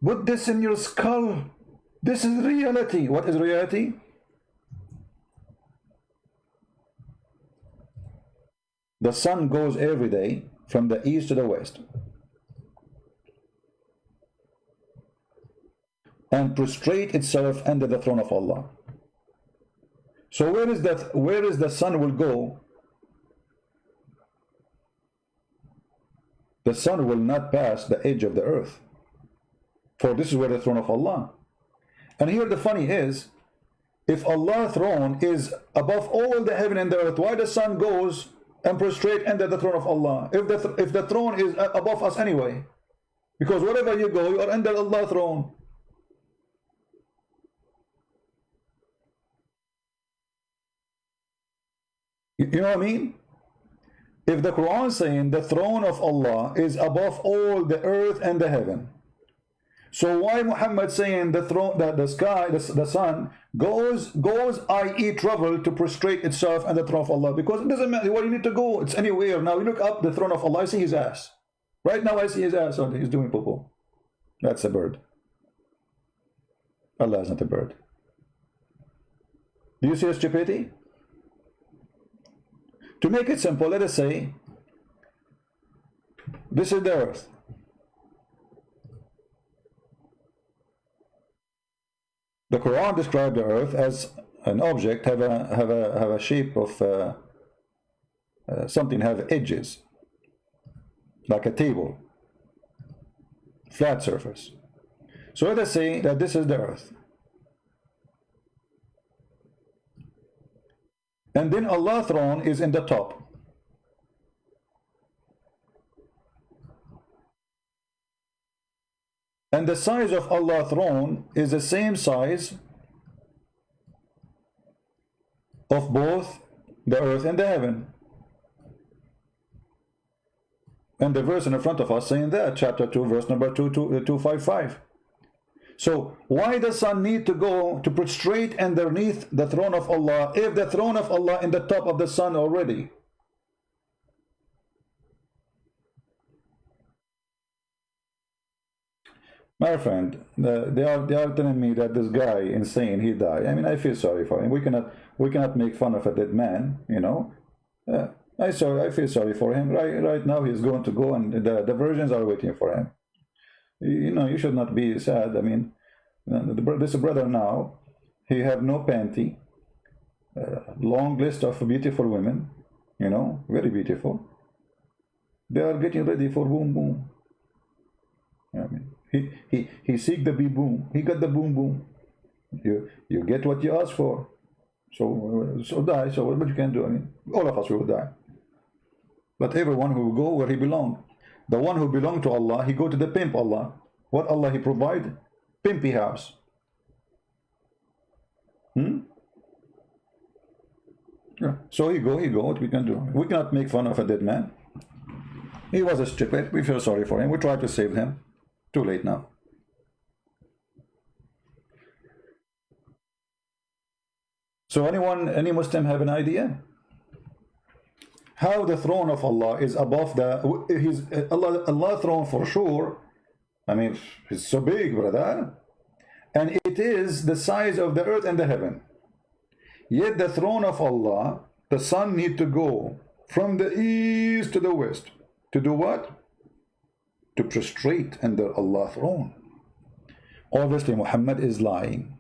put this in your skull. This is reality. What is reality? The sun goes every day from the east to the west and prostrate itself under the throne of Allah. So where is the sun will go? The sun will not pass the edge of the earth, for this is where the throne of Allah. And here the funny is, if Allah's throne is above all the heaven and the earth, why the sun goes and prostrate under the throne of Allah? If the throne is above us anyway, because wherever you go, you are under Allah's throne. You know what I mean? If the Quran is saying the throne of Allah is above all the earth and the heaven, so why Muhammad saying the throne, the sky, the sun goes, i.e. travel to prostrate itself and the throne of Allah? Because it doesn't matter where you need to go, it's anywhere. Now you look up the throne of Allah, I see his ass. Right now I see his ass, he's doing poo-poo. That's a bird. Allah is not a bird. Do you see a stupidity? To make it simple, let us say this is the earth. The Quran described the earth as an object have a shape of something, have edges, like a table, flat surface. So let us say that this is the earth. And then Allah's throne is in the top. And the size of Allah's throne is the same size of both the earth and the heaven. And the verse in front of us saying that, chapter 2, verse number 255. So why does sun need to go to prostrate underneath the throne of Allah if the throne of Allah in the top of the sun already? My friend, they are telling me that this guy insane, he died. I mean, I feel sorry for him. We cannot make fun of a dead man, you know. I feel sorry for him. Right now he's going to go, and the virgins are waiting for him. You know, you should not be sad. I mean, this brother now, he have no panty, long list of beautiful women, you know, very beautiful. They are getting ready for boom boom. I mean, he seek the boom. He got the boom boom. You get what you ask for. So die. So what you can do? I mean, all of us will die. But everyone who will go where he belong. The one who belong to Allah, he go to the pimp Allah. What Allah he provide? Pimpy house. Yeah. So he go, what we can do? We cannot make fun of a dead man. He was a stupid. We feel sorry for him. We try to save him. Too late now. So any Muslim have an idea? How the throne of Allah is above Allah throne for sure. I mean, it's so big, brother. And it is the size of the earth and the heaven. Yet the throne of Allah, the sun need to go from the east to the west. To do what? To prostrate under Allah's throne. Obviously, Muhammad is lying.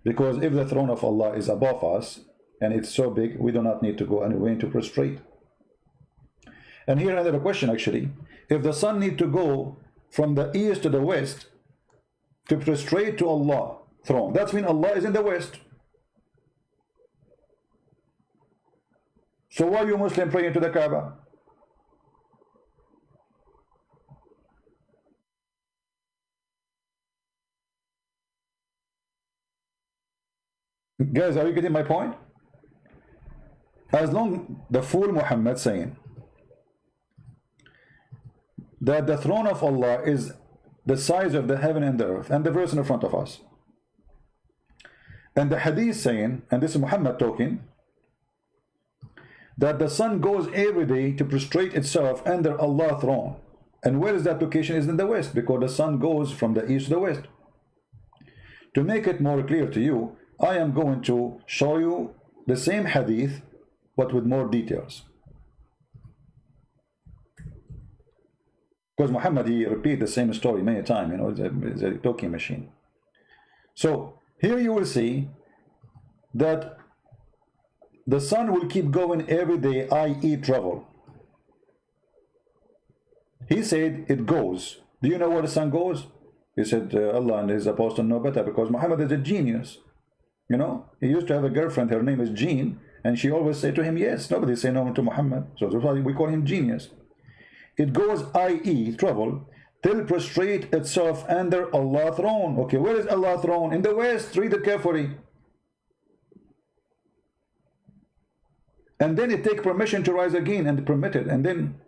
Because if the throne of Allah is above us, and it's so big, we do not need to go anywhere to prostrate. And here another question actually. If the sun need to go from the east to the west to prostrate to Allah throne, that's mean Allah is in the west. So why you Muslim praying to the Kaaba? Guys, are you getting my point? As long the fool Muhammad saying that the throne of Allah is the size of the heaven and the earth, and the verse in front of us, and the hadith saying, and this is Muhammad talking, that the sun goes every day to prostrate itself under Allah's throne. And where is that location? Is in the west, because the sun goes from the east to the west. To make it more clear to you, I am going to show you the same hadith but with more details, because Muhammad, he repeat the same story many times, you know, it's a talking machine. So here you will see that the sun will keep going every day, i.e. travel. He said it goes. Do you know where the sun goes? He said Allah and his apostle know better, because Muhammad is a genius. You know, he used to have a girlfriend, her name is Jean, and she always said to him, yes. Nobody say no to Muhammad, so that's why we call him genius. It goes, i.e. travel, till prostrate itself under Allah's throne. Okay, where is Allah's throne? In the west. Read it carefully. And then it take permission to rise again, and permitted. And then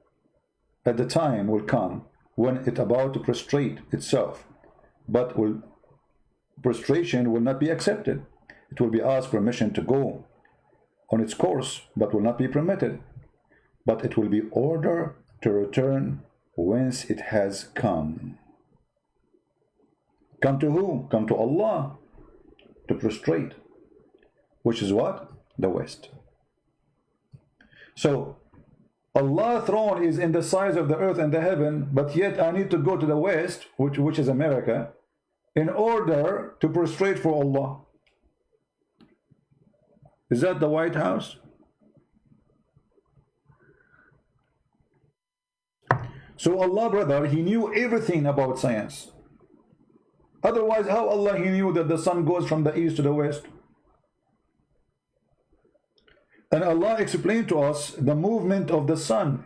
at the time will come when it about to prostrate itself, but prostration will not be accepted. It will be asked permission to go on its course, but will not be permitted. But it will be ordered to return whence it has come. Come to who? Come to Allah, to prostrate, which is what? The west. So Allah's throne is in the size of the earth and the heaven, but yet I need to go to the west, which is America, in order to prostrate for Allah. Is that the White House? So Allah, brother, he knew everything about science. Otherwise, how Allah he knew that the sun goes from the east to the west? And Allah explained to us the movement of the sun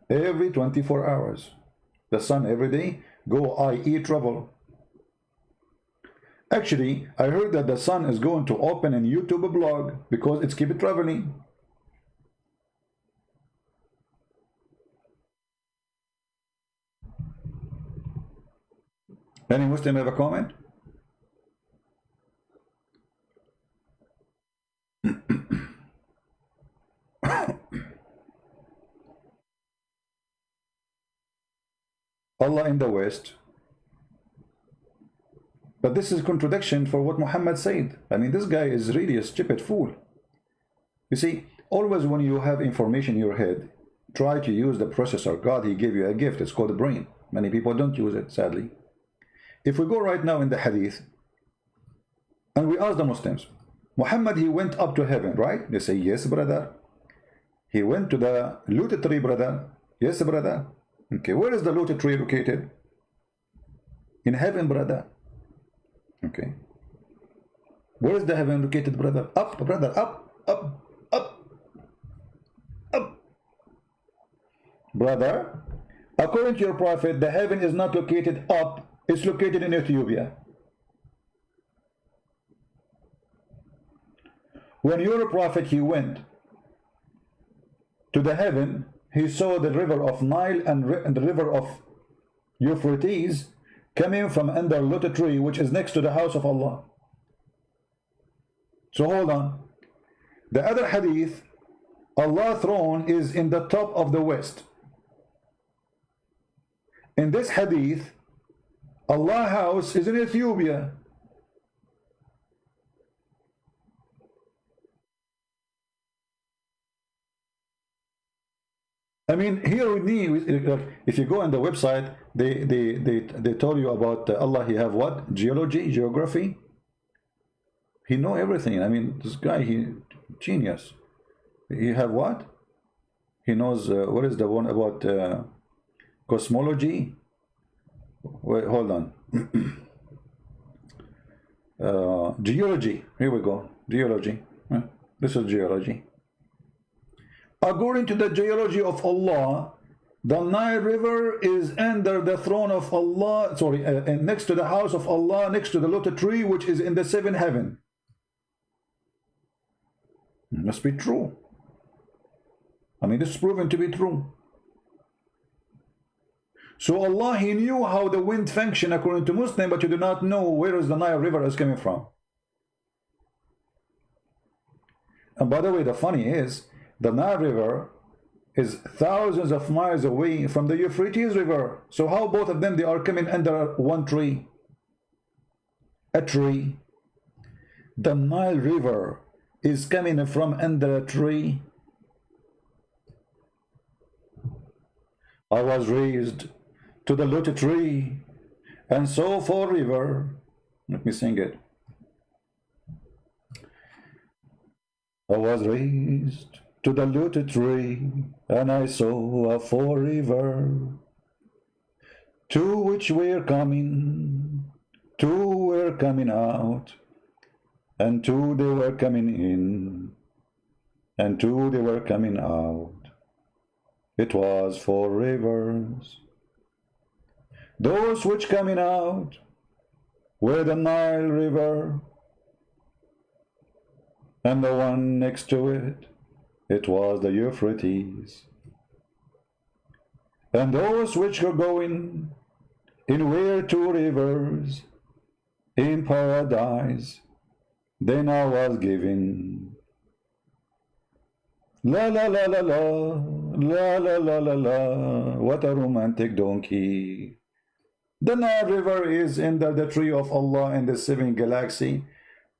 every 24 hours. The sun every day go, i.e. travel. Actually, I heard that the sun is going to open a YouTube blog because it's keep traveling. Any Muslim have a comment? Allah in the west. But this is contradiction for what Muhammad said. I mean, this guy is really a stupid fool. You see, always when you have information in your head, try to use the processor. God, he gave you a gift. It's called the brain. Many people don't use it, sadly. If we go right now in the hadith, and we ask the Muslims, Muhammad, he went up to heaven, right? They say, yes, brother. He went to the lotus tree, brother. Yes, brother. Okay, where is the lotus tree located? In heaven, brother. Okay. Where is the heaven located, brother? Up, brother, up, up, up, up. Brother, according to your prophet, the heaven is not located up, it's located in Ethiopia. When your prophet, he went to the heaven, he saw the river of Nile and the river of Euphrates coming from under lotus tree, which is next to the house of Allah. So hold on. The other hadith, Allah's throne is in the top of the west. In this hadith, Allah's house is in Ethiopia. I mean, here with me, if you go on the website, they told you about Allah. He have what? Geology, geography. He know everything. I mean, this guy, he genius. He have what? He knows, what is the one about cosmology? Wait, hold on. Geology. Here we go. Geology. This is geology. According to the geology of Allah, the Nile River is under the throne of Allah, sorry, and next to the house of Allah, next to the lotus tree, which is in the seventh heaven. It must be true. I mean, this is proven to be true. So Allah, He knew how the wind function according to Muslim, but you do not know where is the Nile River is coming from. And by the way, the funny is, the Nile River is thousands of miles away from the Euphrates River. So how both of them, they are coming under one tree? A tree. The Nile River is coming from under a tree. I was raised to the lotus tree, and so for river. Let me sing it. I was raised to the lotus tree, and I saw a forever, to which were coming, two were coming out, and two they were coming in, and two they were coming out. It was four rivers. Those which coming out were the Nile River, and the one next to it, it was the Euphrates. And those which were going in were two rivers in paradise, then I was given. La la la la la, la la la la la, what a romantic donkey. The Nile River is under the tree of Allah in the seventh galaxy.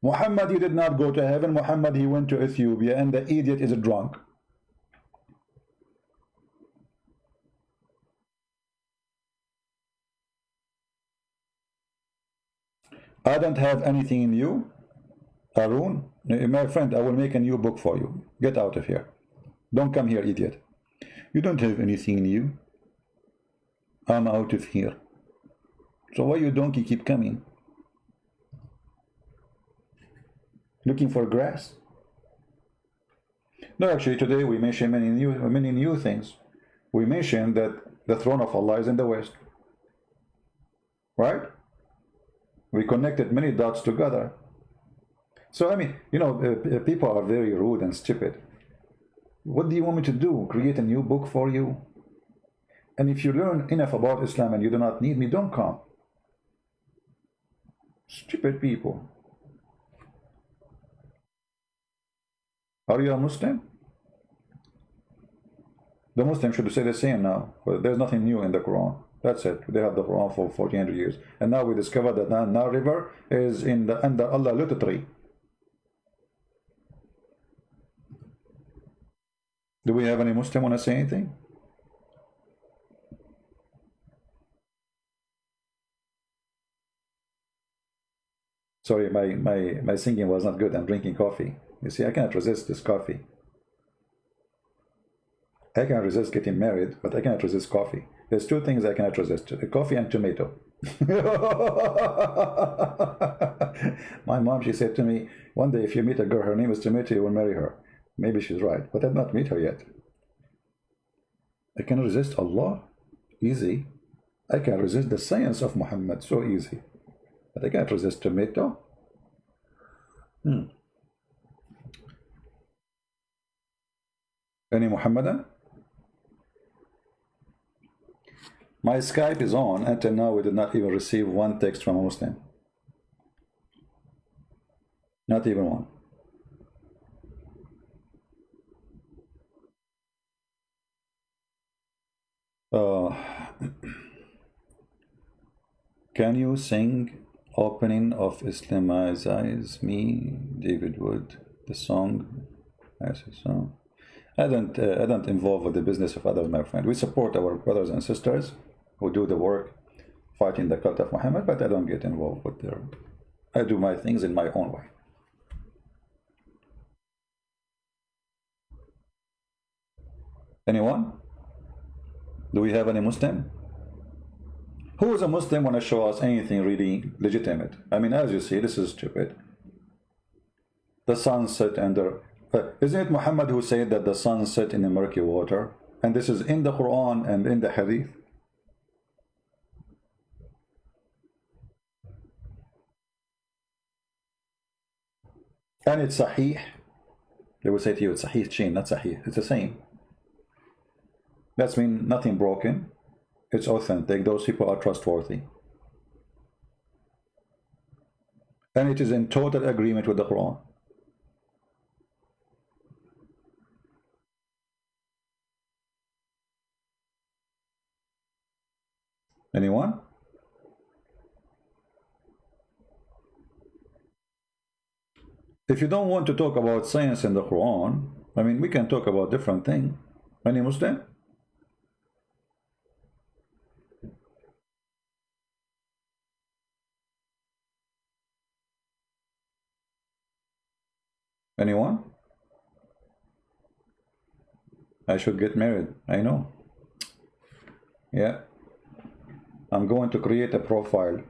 Muhammad, he did not go to heaven. Muhammad, he went to Ethiopia, and the idiot is a drunk. I don't have anything in you, Arun. My friend, I will make a new book for you. Get out of here. Don't come here, idiot. You don't have anything in you. I'm out of here. So why you donkey keep coming? Looking for grass? No, actually today we mentioned many new things. We mentioned that the throne of Allah is in the west. Right? We connected many dots together. So I mean, you know, people are very rude and stupid. What do you want me to do? Create a new book for you? And if you learn enough about Islam and you do not need me, don't come. Stupid people. Are you a Muslim? The Muslims should say the same now. But there's nothing new in the Quran. That's it. They have the Quran for 1400 years. And now we discovered that the Nile River is under Allah lotus tree. Do we have any Muslim want to say anything? Sorry, my singing was not good. I'm drinking coffee. You see, I cannot resist this coffee. I cannot resist getting married, but I cannot resist coffee. There's two things I cannot resist: coffee and tomato. My mom, she said to me, one day if you meet a girl, her name is Tomato, you will marry her. Maybe she's right, but I've not met her yet. I can resist Allah, easy. I can resist the science of Muhammad, so easy. But I can't resist tomato. Any Muhammadan? My Skype is on. Until now, we did not even receive one text from a Muslim. Not even one. Can you sing Opening of Islamize Me, David Wood, the song? I don't involve with the business of others, my friend. We support our brothers and sisters who do the work fighting the cult of Muhammad, but I don't get involved with their. I do my things in my own way. Anyone? Do we have any Muslim? Who is a Muslim want to show us anything really legitimate? I mean, as you see, this is stupid. The sun set under... isn't it Muhammad who said that the sun set in the murky water? And this is in the Quran and in the Hadith. And it's Sahih. They will say to you, it's Sahih chain, not Sahih. It's the same. That's mean nothing broken. It's authentic. Those people are trustworthy. And it is in total agreement with the Quran. Anyone? If you don't want to talk about science in the Quran, I mean, we can talk about different things. Any Muslim? Anyone? I should get married. I know. Yeah. I'm going to create a profile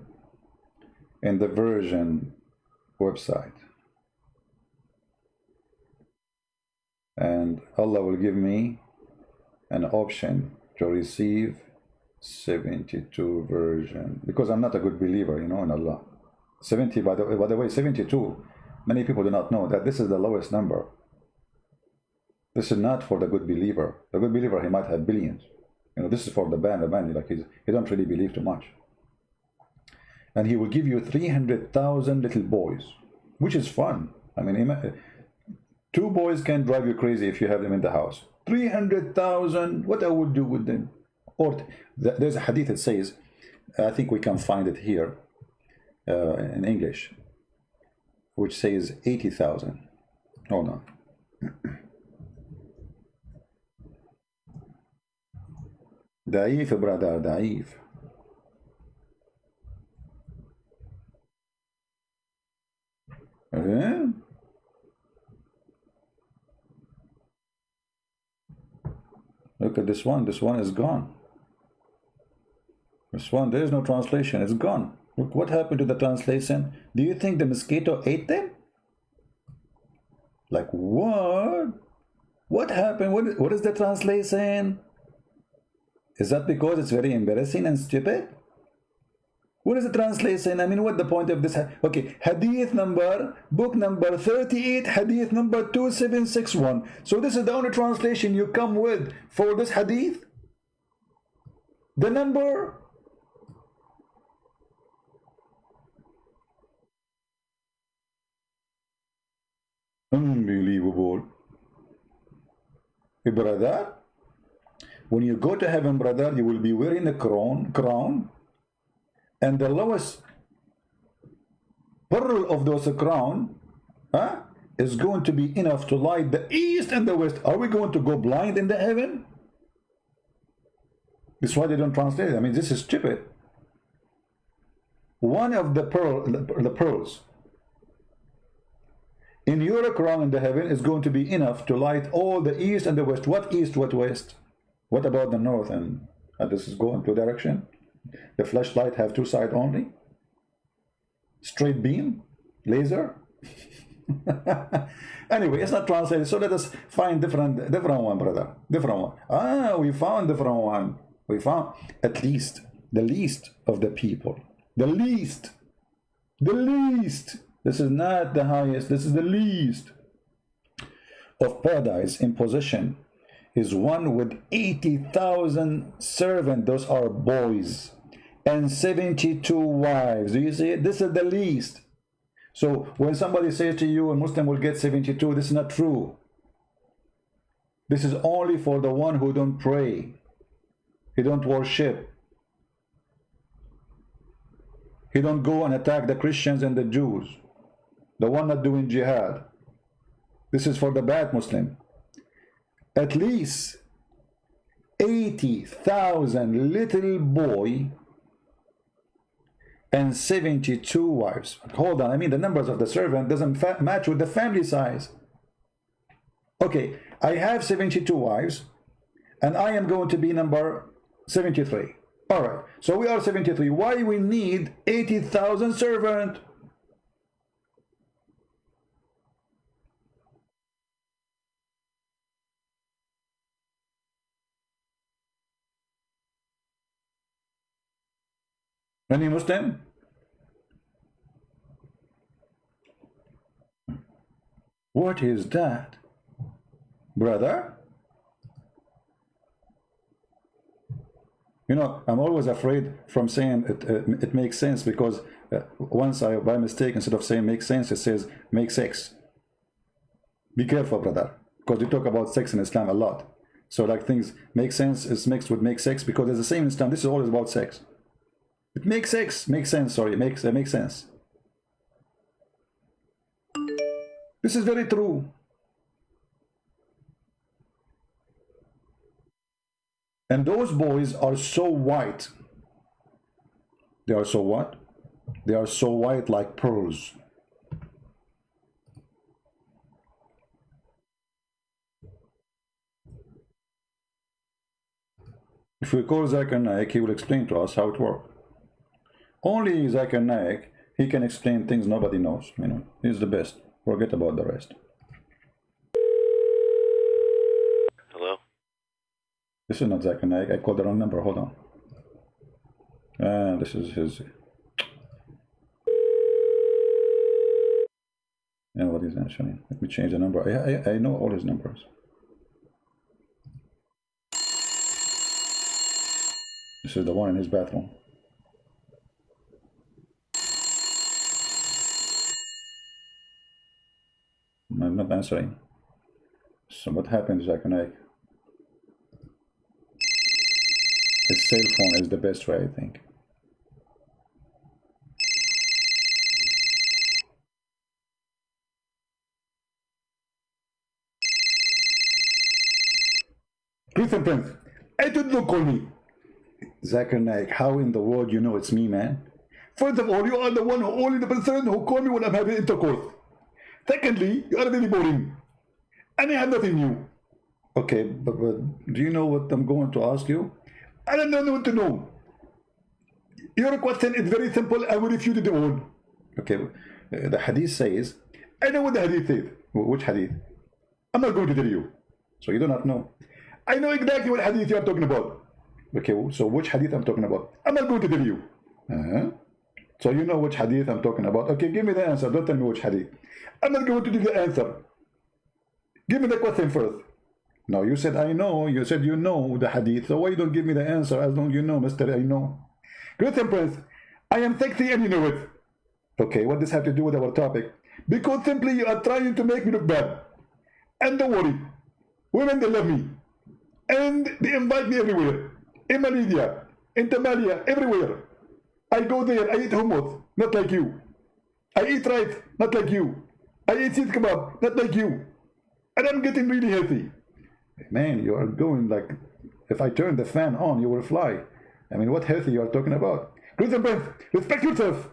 in the Virgin website. And Allah will give me an option to receive 72 Virgin. Because I'm not a good believer, you know, in Allah. 70, by the way, 72. Many people do not know that this is the lowest number. This is not for the good believer. The good believer, he might have billions. You know, this is for the band, like he don't really believe too much. And he will give you 300,000 little boys, which is fun. I mean, 2 boys can drive you crazy if you have them in the house. 300,000, what I would do with them? Or there's a hadith that says, I think we can find it here in English, which says 80,000. Hold on. Da'if, brother, da'if. Look at this one. This one is gone. This one, there is no translation. It's gone. Look what happened to the translation. Do you think the mosquito ate them? Like what? What happened? What is the translation? Is that because it's very embarrassing and stupid? What is the translation? I mean, what the point of this? Okay, hadith number, book number 38, hadith number 2761. So this is the only translation you come with for this hadith? The number? Unbelievable. Hey, brother, when you go to heaven, brother, you will be wearing a crown, and the lowest pearl of those crown is going to be enough to light the east and the west. Are we going to go blind in the heaven? This is why they don't translate it. I mean, this is stupid. One of the pearls in your crown in the heaven is going to be enough to light all the east and the west. What east, what west? What about the north? And this is going two direction. The flashlight have 2 sides only. Straight beam, laser. Anyway, it's not translated. So let us find different one, brother. Different one. We found different one. We found at least the least of the people. The least. The least. This is not the highest. This is the least of paradise in possession. Is one with 80,000 servants, those are boys, and 72 wives. Do you see it? This is the least. So when somebody says to you a Muslim will get 72, this is not true. This is only for the one who don't pray, he don't worship, he don't go and attack the Christians and the Jews, the one not doing jihad. This is for the bad Muslim. At least 80,000 little boy and 72 wives. Hold on, I mean the numbers of the servant doesn't match with the family size. Okay, I have 72 wives, and I am going to be number 73. All right, so we are 73. Why we need 80,000 servant? Any Muslim? What is that, brother? You know, I'm always afraid from saying it makes sense, because once I, by mistake, instead of saying makes sense, it says make sex. Be careful, brother, because we talk about sex in Islam a lot. So like things make sense is mixed with make sex, because it's the same in Islam. This is always about sex. It makes sex, makes sense, sorry, it makes sense. This is very true. And those boys are so white. They are so what? They are so white like pearls. If we call Zakir Naik, he will explain to us how it works. Only Zakir Naik, he can explain things nobody knows. You know, he's the best. Forget about the rest. Hello? This is not Zakir Naik. I called the wrong number. Hold on. This is his. And what is answering? Let me change the number. I know all his numbers. This is the one in his bathroom. I'm not answering. So what happened, Zakir Naik? His cell phone is the best way, I think. Christian Prince, I did not call me. Zakir Naik, how in the world you know it's me, man? First of all, you are the one who only the person who call me when I'm having intercourse. Secondly, you are very boring. And I have nothing new. Okay, but do you know what I'm going to ask you? I don't know what to know. Your question is very simple. I will refute it all. Okay, the hadith says, I know what the hadith says. Which hadith? I'm not going to tell you. So you do not know. I know exactly what hadith you are talking about. Okay, so which hadith I'm talking about? I'm not going to tell you. So you know which hadith I'm talking about. Okay, give me the answer. Don't tell me which hadith. I'm not going to give the answer. Give me the question first. No, you said I know. You said you know the hadith. So why you don't give me the answer as long as you know, Mr. I know? Christian Prince, I am sexy and you know it. Okay, what does this have to do with our topic? Because simply you are trying to make me look bad. And don't worry. Women, they love me. And they invite me everywhere. In Malaysia, in Tamalia, everywhere. I go there, I eat hummus, not like you. I eat rice, not like you. I eat cheese kebab, not like you. And I'm getting really healthy. Man, you are going like, if I turn the fan on, you will fly. I mean, what healthy you are talking about? Christian Prince, respect yourself.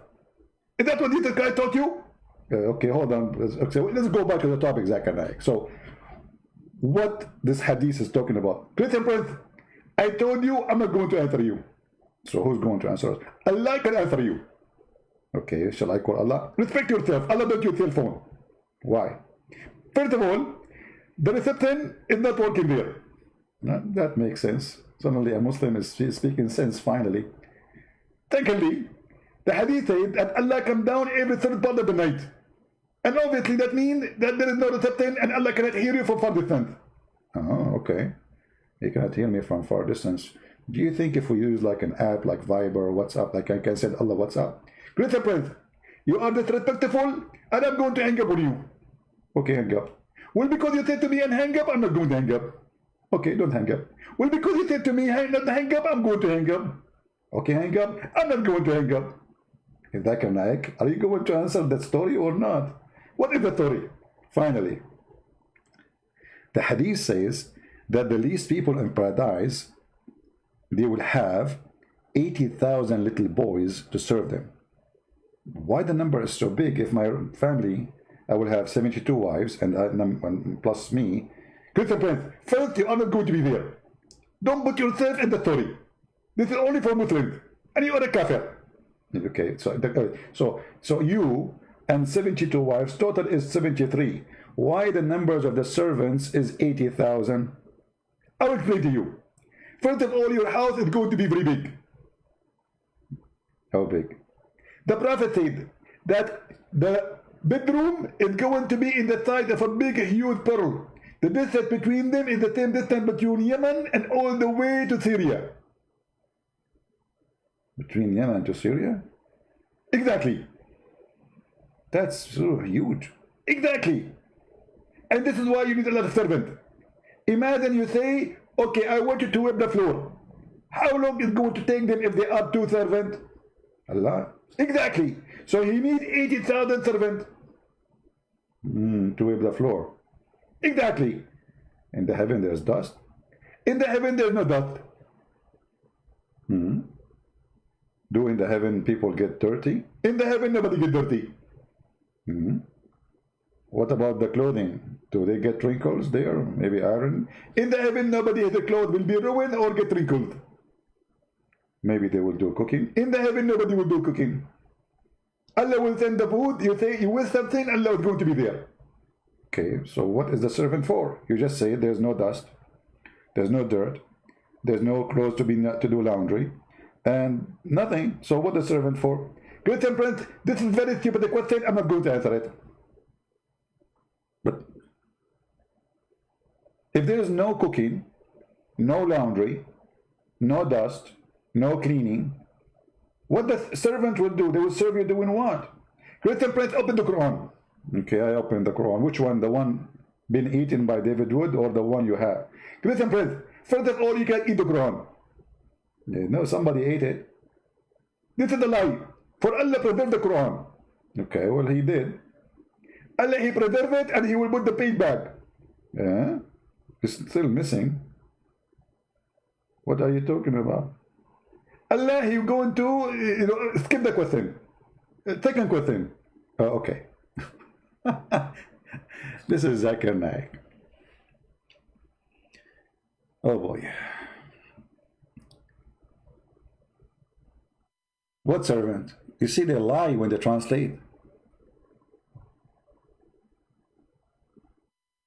Is that what this guy taught you? Okay, hold on. Okay, let's go back to the topic, Zakir Naik. So, what this hadith is talking about? Christian Prince, I told you I'm not going to answer you. So who's going to answer us? Allah can answer you. Okay, shall I call Allah? Respect yourself. Allah don't use cell phone. Why? First of all, the reception is not working there. No, that makes sense. Suddenly a Muslim is speaking sense finally. Secondly, the hadith said that Allah comes down every third part of the night. And obviously that means that there is no reception and Allah cannot hear you from far distance. Oh, okay. You cannot hear me from far distance. Do you think if we use like an app like Viber or WhatsApp, like I can send Allah WhatsApp? Christian Prince, you are disrespectful and I'm going to hang up on you. Okay, hang up. Well, because you said to me and hang up, I'm not going to hang up. Okay, don't hang up. Well, because you said to me not to hang up, I'm going to hang up. Okay, hang up. I'm not going to hang up. Zakir Naik, are you going to answer that story or not? What is the story? Finally, the hadith says that the least people in paradise, they will have 80,000 little boys to serve them. Why the number is so big? If my family, I will have 72 wives and plus me. Christian Prince, first you are not going to be there. Don't put yourself in the story. This is only for Muslims. And you are a kafir. Okay, so you and 72 wives, total is 73. Why the numbers of the servants is 80,000? I will explain to you. First of all, your house is going to be very big. How big? The Prophet said that the bedroom is going to be in the size of a big, huge pearl. The distance between them is the same distance between Yemen and all the way to Syria. Between Yemen to Syria? Exactly. That's so huge. Exactly. And this is why you need a lot of servant. Imagine you say, okay, I want you to wipe the floor. How long is it going to take them if they are 2 servants? A lot. Exactly. So he needs 80,000 servants. To wipe the floor. Exactly. In the heaven there's dust. In the heaven there's no dust. Do in the heaven people get dirty? In the heaven nobody get dirty. What about the clothing? Do they get wrinkles there? Maybe iron? In the heaven nobody has a clothes will be ruined or get wrinkled. Maybe they will do cooking? In the heaven nobody will do cooking. Allah will send the food. You say you wish something, Allah is going to be there. Okay, so what is the servant for? You just say there's no dust, there's no dirt, there's no clothes to do laundry, and nothing. So what is the servant for? Christian Prince, this is very stupid question. I'm not going to answer it. But if there is no cooking, no laundry, no dust, no cleaning, what the servant will do? They will serve you doing what? Christian Prince, open the Quran. Okay, I opened the Quran. Which one? The one been eaten by David Wood or the one you have? Christian Prince, first of all, you can eat the Quran. No, somebody ate it. This is a lie. For Allah preserve the Quran. Okay, well he did. Allah, he preserve it and he will put the page back. Yeah? It's still missing. What are you talking about? Allah, he going to skip the question. Second question. Okay. This is Zakir Naik. Oh boy. What servant? You see, they lie when they translate.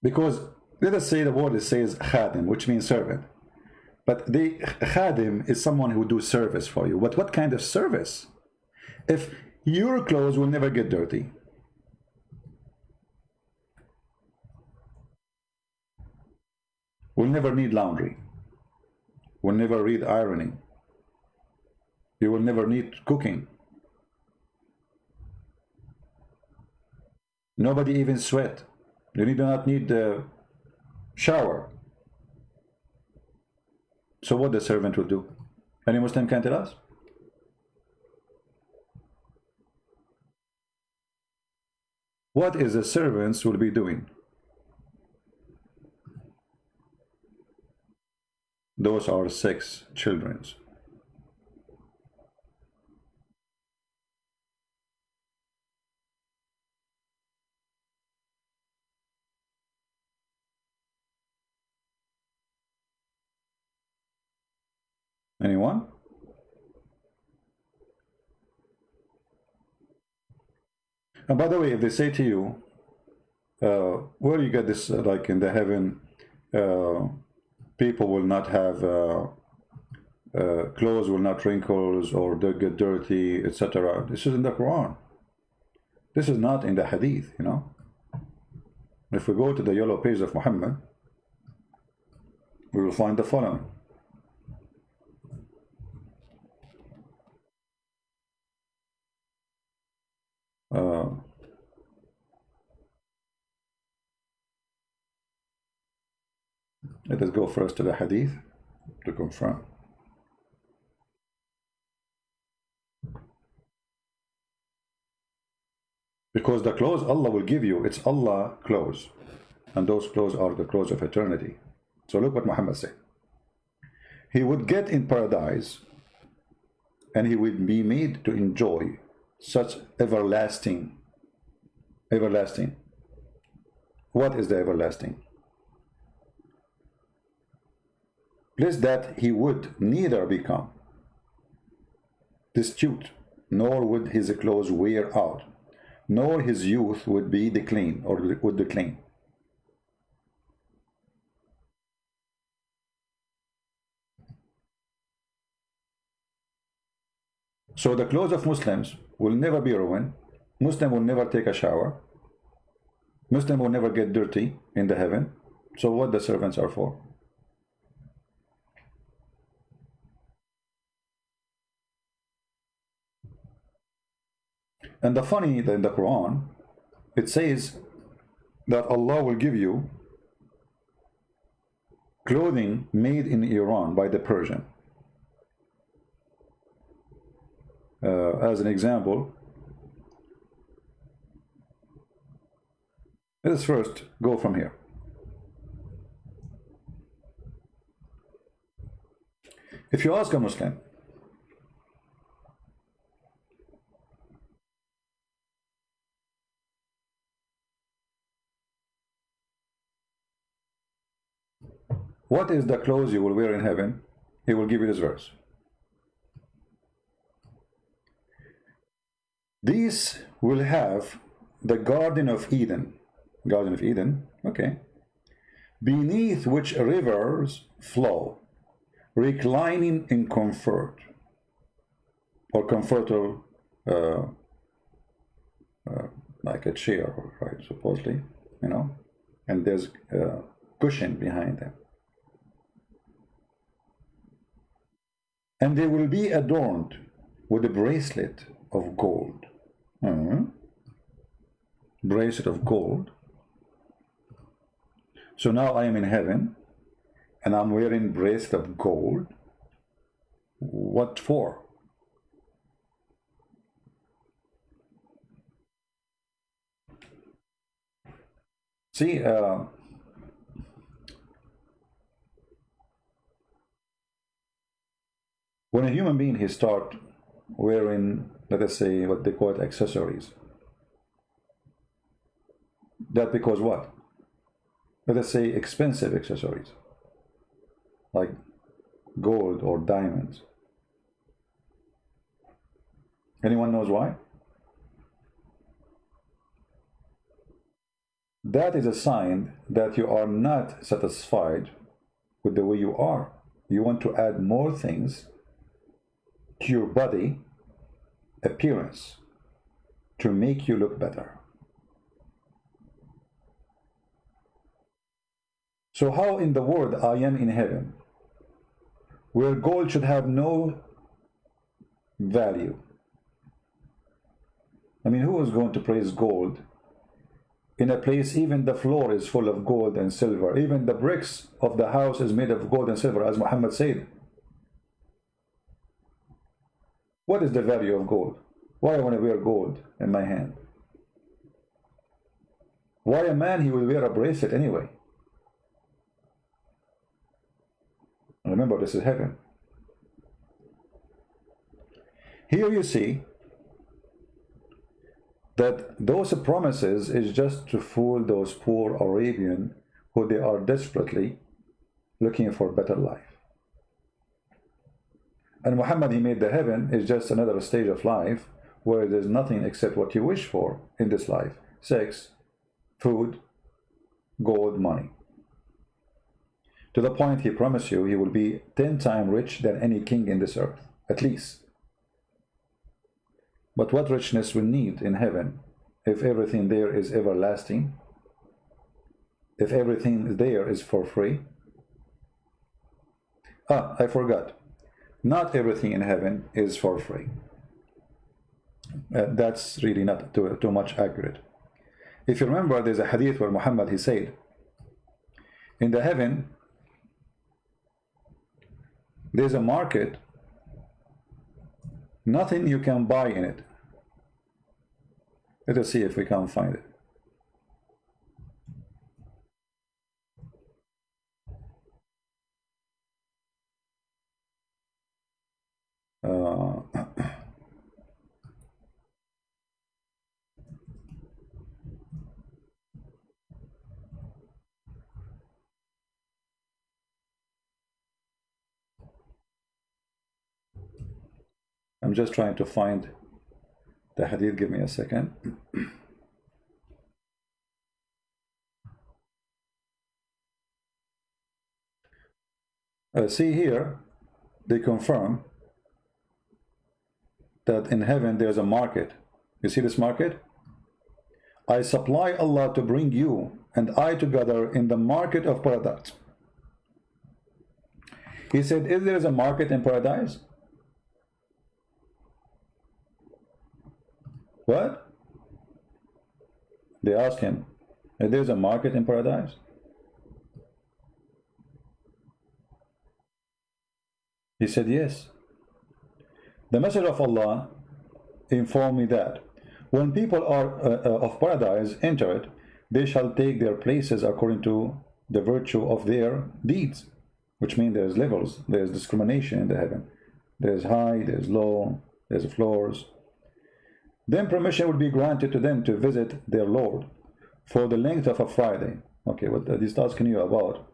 Because let us say the word says khadim, which means servant. But the khadim is someone who do service for you. But what kind of service? If your clothes will never get dirty, will never need laundry, will never need ironing, you will never need cooking, nobody even sweat, you do not need the shower. So what the servant will do? Any Muslim can tell us? What is the servants will be doing? Those are 6 children. Anyone? And by the way, if they say to you, where you get this, like in the heaven, people will not have clothes will not wrinkles or they get dirty, etc. This is in the Quran. This is not in the Hadith, you know. If we go to the yellow page of Muhammad, we will find the following. Let us go first to the Hadith to confirm. Because the clothes Allah will give you, it's Allah clothes. And those clothes are the clothes of eternity. So look what Muhammad said. He would get in paradise and he would be made to enjoy such everlasting. Everlasting. What is the everlasting? Place that he would neither become destitute, nor would his clothes wear out, nor his youth would be decline or would decline. So the clothes of Muslims will never be ruined. Muslim will never take a shower. Muslim will never get dirty in the heaven. So what the servants are for? And the funny that in the Quran, it says that Allah will give you clothing made in Iran by the Persian. As an example, let us first go from here. If you ask a Muslim, what is the clothes you will wear in heaven, he will give you this verse. These will have the Garden of Eden. Garden of Eden, okay. Beneath which rivers flow, reclining in comfort, or comfortable, like a chair, right, supposedly, you know, and there's a cushion behind them. And they will be adorned with a bracelet of gold. Bracelet of gold. So now I am in heaven and I'm wearing bracelet of gold. What for? See, when a human being he start wearing, let us say, what they call it, accessories, that because what? Let us say expensive accessories, like gold or diamonds. Anyone knows why? That is a sign that you are not satisfied with the way you are. You want to add more things to your body appearance to make you look better. So how in the world I am in heaven, where gold should have no value? I mean, who is going to praise gold in a place even the floor is full of gold and silver, even the bricks of the house is made of gold and silver, as Muhammad said? What is the value of gold? Why I want to wear gold in my hand? Why a man he will wear a bracelet anyway? Remember, this is heaven. Here you see that those promises is just to fool those poor Arabian who they are desperately looking for better life. And Muhammad, he made the heaven is just another stage of life where there's nothing except what you wish for in this life: sex, food, gold, money. To the point he promised you he will be 10 times rich than any king in this earth, at least. But what richness we need in heaven if everything there is everlasting? If everything there is for free? I forgot. Not everything in heaven is for free. That's really not too much accurate. If you remember, there's a hadith where Muhammad, he said, in the heaven, there's a market, nothing you can buy in it. Let us see if we can find it. I'm just trying to find the hadith. Give me a second. See here, they confirm that in heaven there's a market. You see this market? I supply Allah to bring you and I together in the market of paradise. He said, is there a market in paradise? What? They ask him, is there a market in paradise? He said, yes. The Messenger of Allah informed me that when people are of paradise enter it, they shall take their places according to the virtue of their deeds, which means there's levels, there's discrimination in the heaven. There's high, there's low, there's floors. Then permission will be granted to them to visit their Lord for the length of a Friday. Okay, what he's asking you about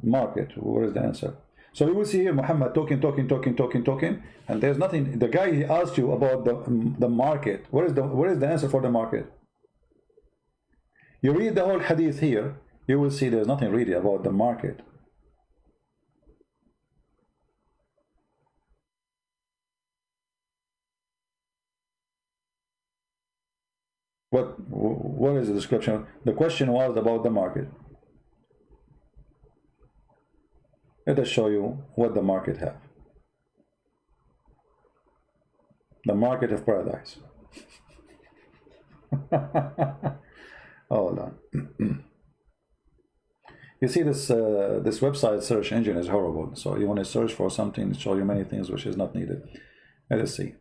market, where is the answer? So you will see here Muhammad talking, and there's nothing. The guy, he asked you about the market. Where is the answer for the market? You read the whole hadith here, you will see there's nothing really about the market. What is the description? The question was about the market. Let us show you what the market have. The market of paradise. Hold on. You see this this website search engine is horrible. So you want to search for something to show you many things which is not needed. Let us see.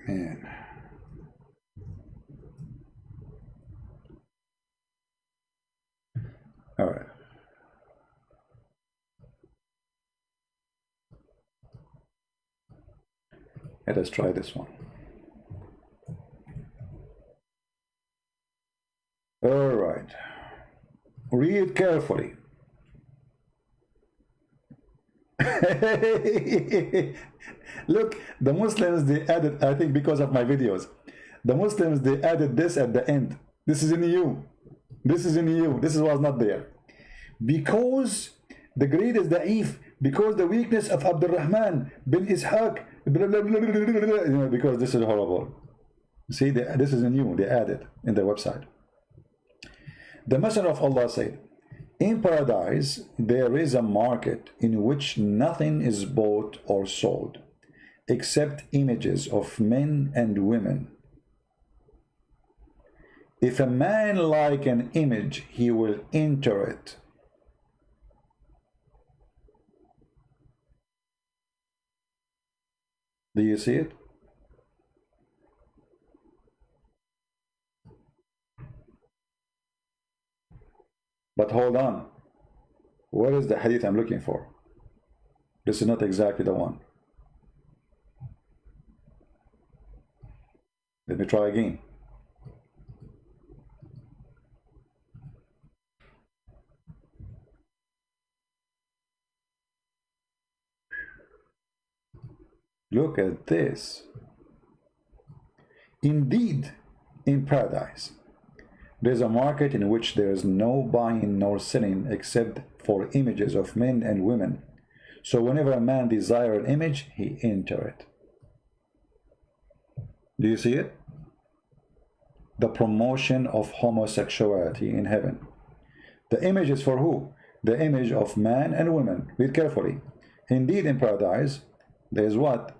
Man. All right. Let us try this one. All right. Read carefully. Look, the Muslims, they added, I think because of my videos, the Muslims, they added this at the end. This is in you. This is in you. This was not there. Because the greed is da'if, because the weakness of Abdurrahman bin Ishaq, blah, blah, blah, blah, blah, blah, you know, because this is horrible. See, this is in you. They added in their website. The Messenger of Allah said, in paradise, there is a market in which nothing is bought or sold, except images of men and women. If a man like an image, he will enter it. Do you see it? But hold on, where is the hadith I'm looking for? This is not exactly the one. Let me try again. Look at this. Indeed, in paradise, there's a market in which there is no buying nor selling except for images of men and women. So whenever a man desires an image, he enter it. Do you see it? The promotion of homosexuality in heaven. The image is for who? The image of man and women. Read carefully. Indeed, in paradise, there's what?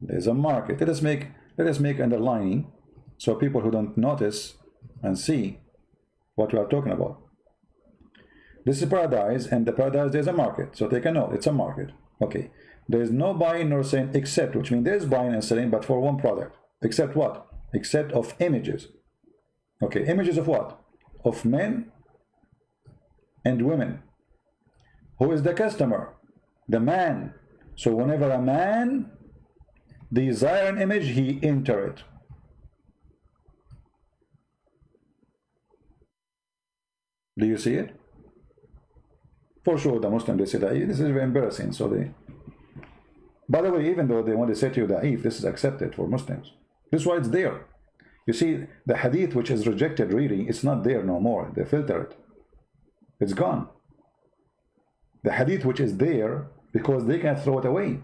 There's a market. Let us make underlining so people who don't notice and see what we are talking about. This is paradise, and the paradise there's a market, so they can know it's a market. Okay, there is no buying nor selling except, which means there's buying and selling, but for one product. Except what? Except of images. Okay, images of what? Of men and women. Who is the customer? The man. So whenever a man desires an image, he enter it. Do you see it? For sure, the Muslim, they say that this is very embarrassing. So they, by the way, even though they want to say to you da'if, this is accepted for Muslims. This is why it's there. You see, the hadith which is rejected really, it's not there no more. They filter it. It's gone. The hadith which is there, because they can throw it away.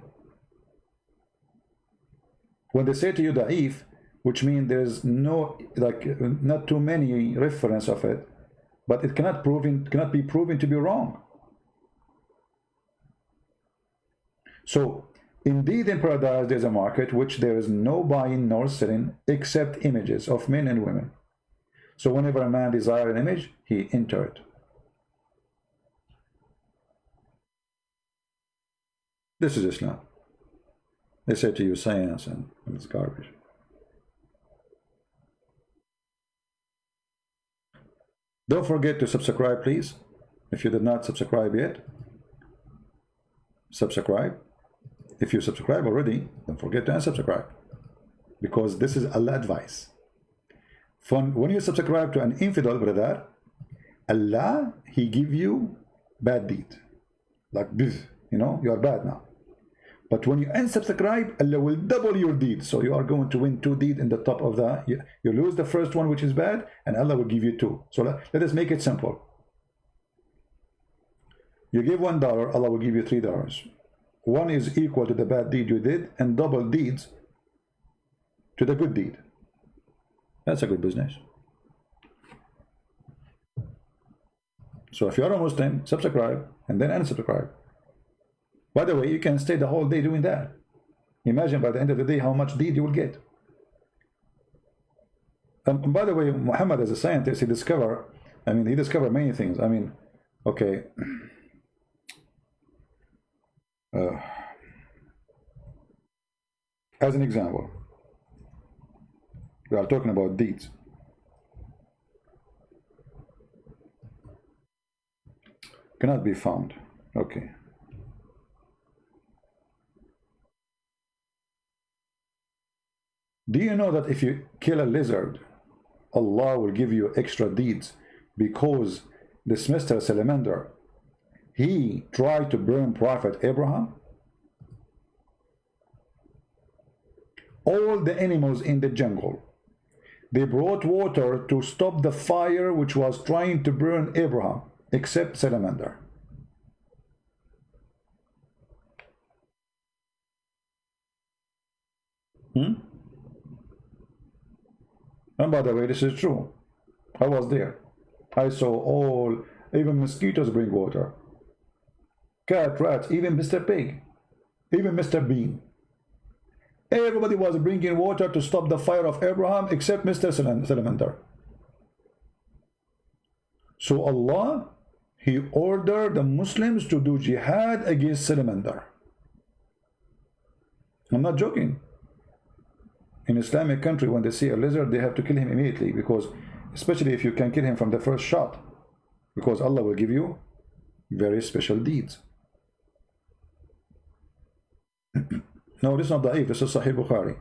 When they say to you da'if, which means there's no, like, not too many reference of it, but it cannot be proven to be wrong. So, indeed in paradise there's a market which there is no buying nor selling except images of men and women. So whenever a man desires an image, he enter it. This is Islam. They say to you science and it's garbage. Don't forget to subscribe, please. If you did not subscribe yet, subscribe. If you subscribe already, don't forget to unsubscribe, because this is Allah advice. When you subscribe to an infidel brother, Allah, He give you bad deed, like this, you know, you are bad now. But when you unsubscribe, Allah will double your deed. So you are going to win 2 deeds in the top of the, you lose the first one, which is bad, and Allah will give you 2. So let us make it simple. You give $1, Allah will give you $3. 1 is equal to the bad deed you did, and double deeds to the good deed. That's a good business. So if you are a Muslim, subscribe and then unsubscribe. By the way, you can stay the whole day doing that. Imagine by the end of the day how much deed you will get. And by the way, Muhammad, as a scientist, he discovered many things. I mean, okay. As an example, we are talking about deeds. Cannot be found. Okay. Do you know that if you kill a lizard, Allah will give you extra deeds, because this Mr. Salamander, he tried to burn Prophet Abraham? All the animals in the jungle, they brought water to stop the fire which was trying to burn Abraham, except Salamander. And by the way, this is true. I was there. I saw even mosquitoes bring water. Cat, rats, even Mr. Pig, even Mr. Bean. Everybody was bringing water to stop the fire of Abraham except Mr. Salamander. So Allah, He ordered the Muslims to do jihad against Salamander. I'm not joking. In Islamic country, when they see a lizard, they have to kill him immediately, because especially if you can kill him from the first shot, because Allah will give you very special deeds. No, this is not da'if, this is Sahih Bukhari.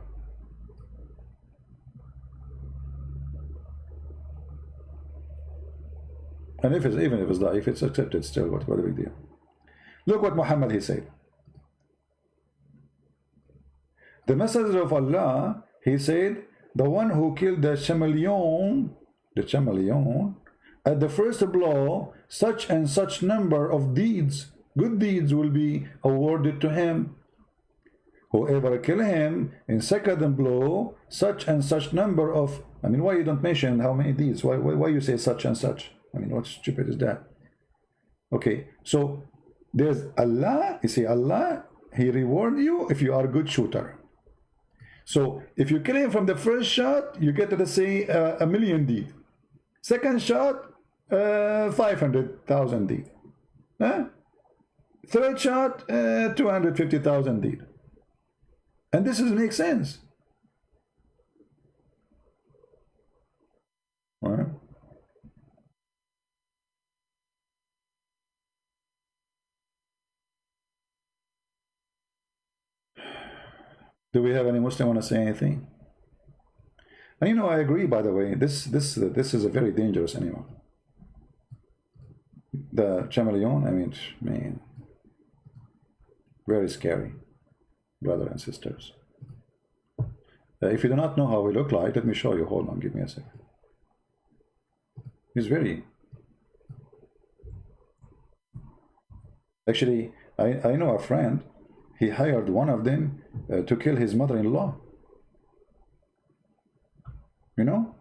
And even if it's da'if, it's accepted still. What a big deal. Look what Muhammad, he said. The Messenger of Allah, he said, the one who killed the chameleon, at the first blow, such and such number of deeds, good deeds, will be awarded to him. Whoever kill him in second blow, such and such number of, I mean, why you don't mention how many deeds? Why you say such and such? I mean, what stupid is that? Okay, so there's Allah, you see, Allah, He reward you if you are a good shooter. So if you kill him from the first shot, you get, let's say, 1,000,000 deed. Second shot, 500,000 deed. Third shot, 250,000 deed. And this doesn't make sense. All right. Do we have any Muslim want to say anything? And you know, I agree, by the way, this is a very dangerous animal. The chameleon, I mean, man, very scary, brothers and sisters. If you do not know how we look like, let me show you. Hold on, give me a second. He's very... Actually, I know a friend, he hired one of them to kill his mother-in-law. You know?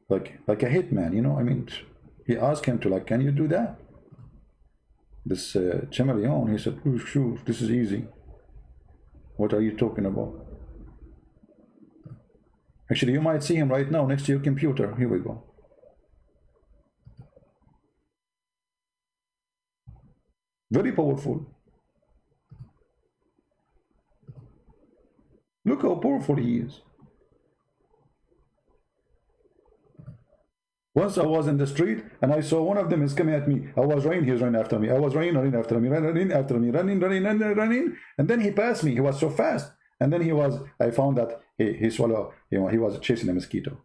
Like a hitman, you know? I mean, he asked him to, like, can you do that? This chameleon, he said, oh, sure, this is easy. What are you talking about? Actually, you might see him right now next to your computer. Here we go. Very powerful. Look how powerful he is. Once I was in the street and I saw one of them is coming at me. I was running, he was running after me. I was running after me, running after me, running. And then he passed me. He was so fast. And then I found that he swallowed, you know, he was chasing a mosquito.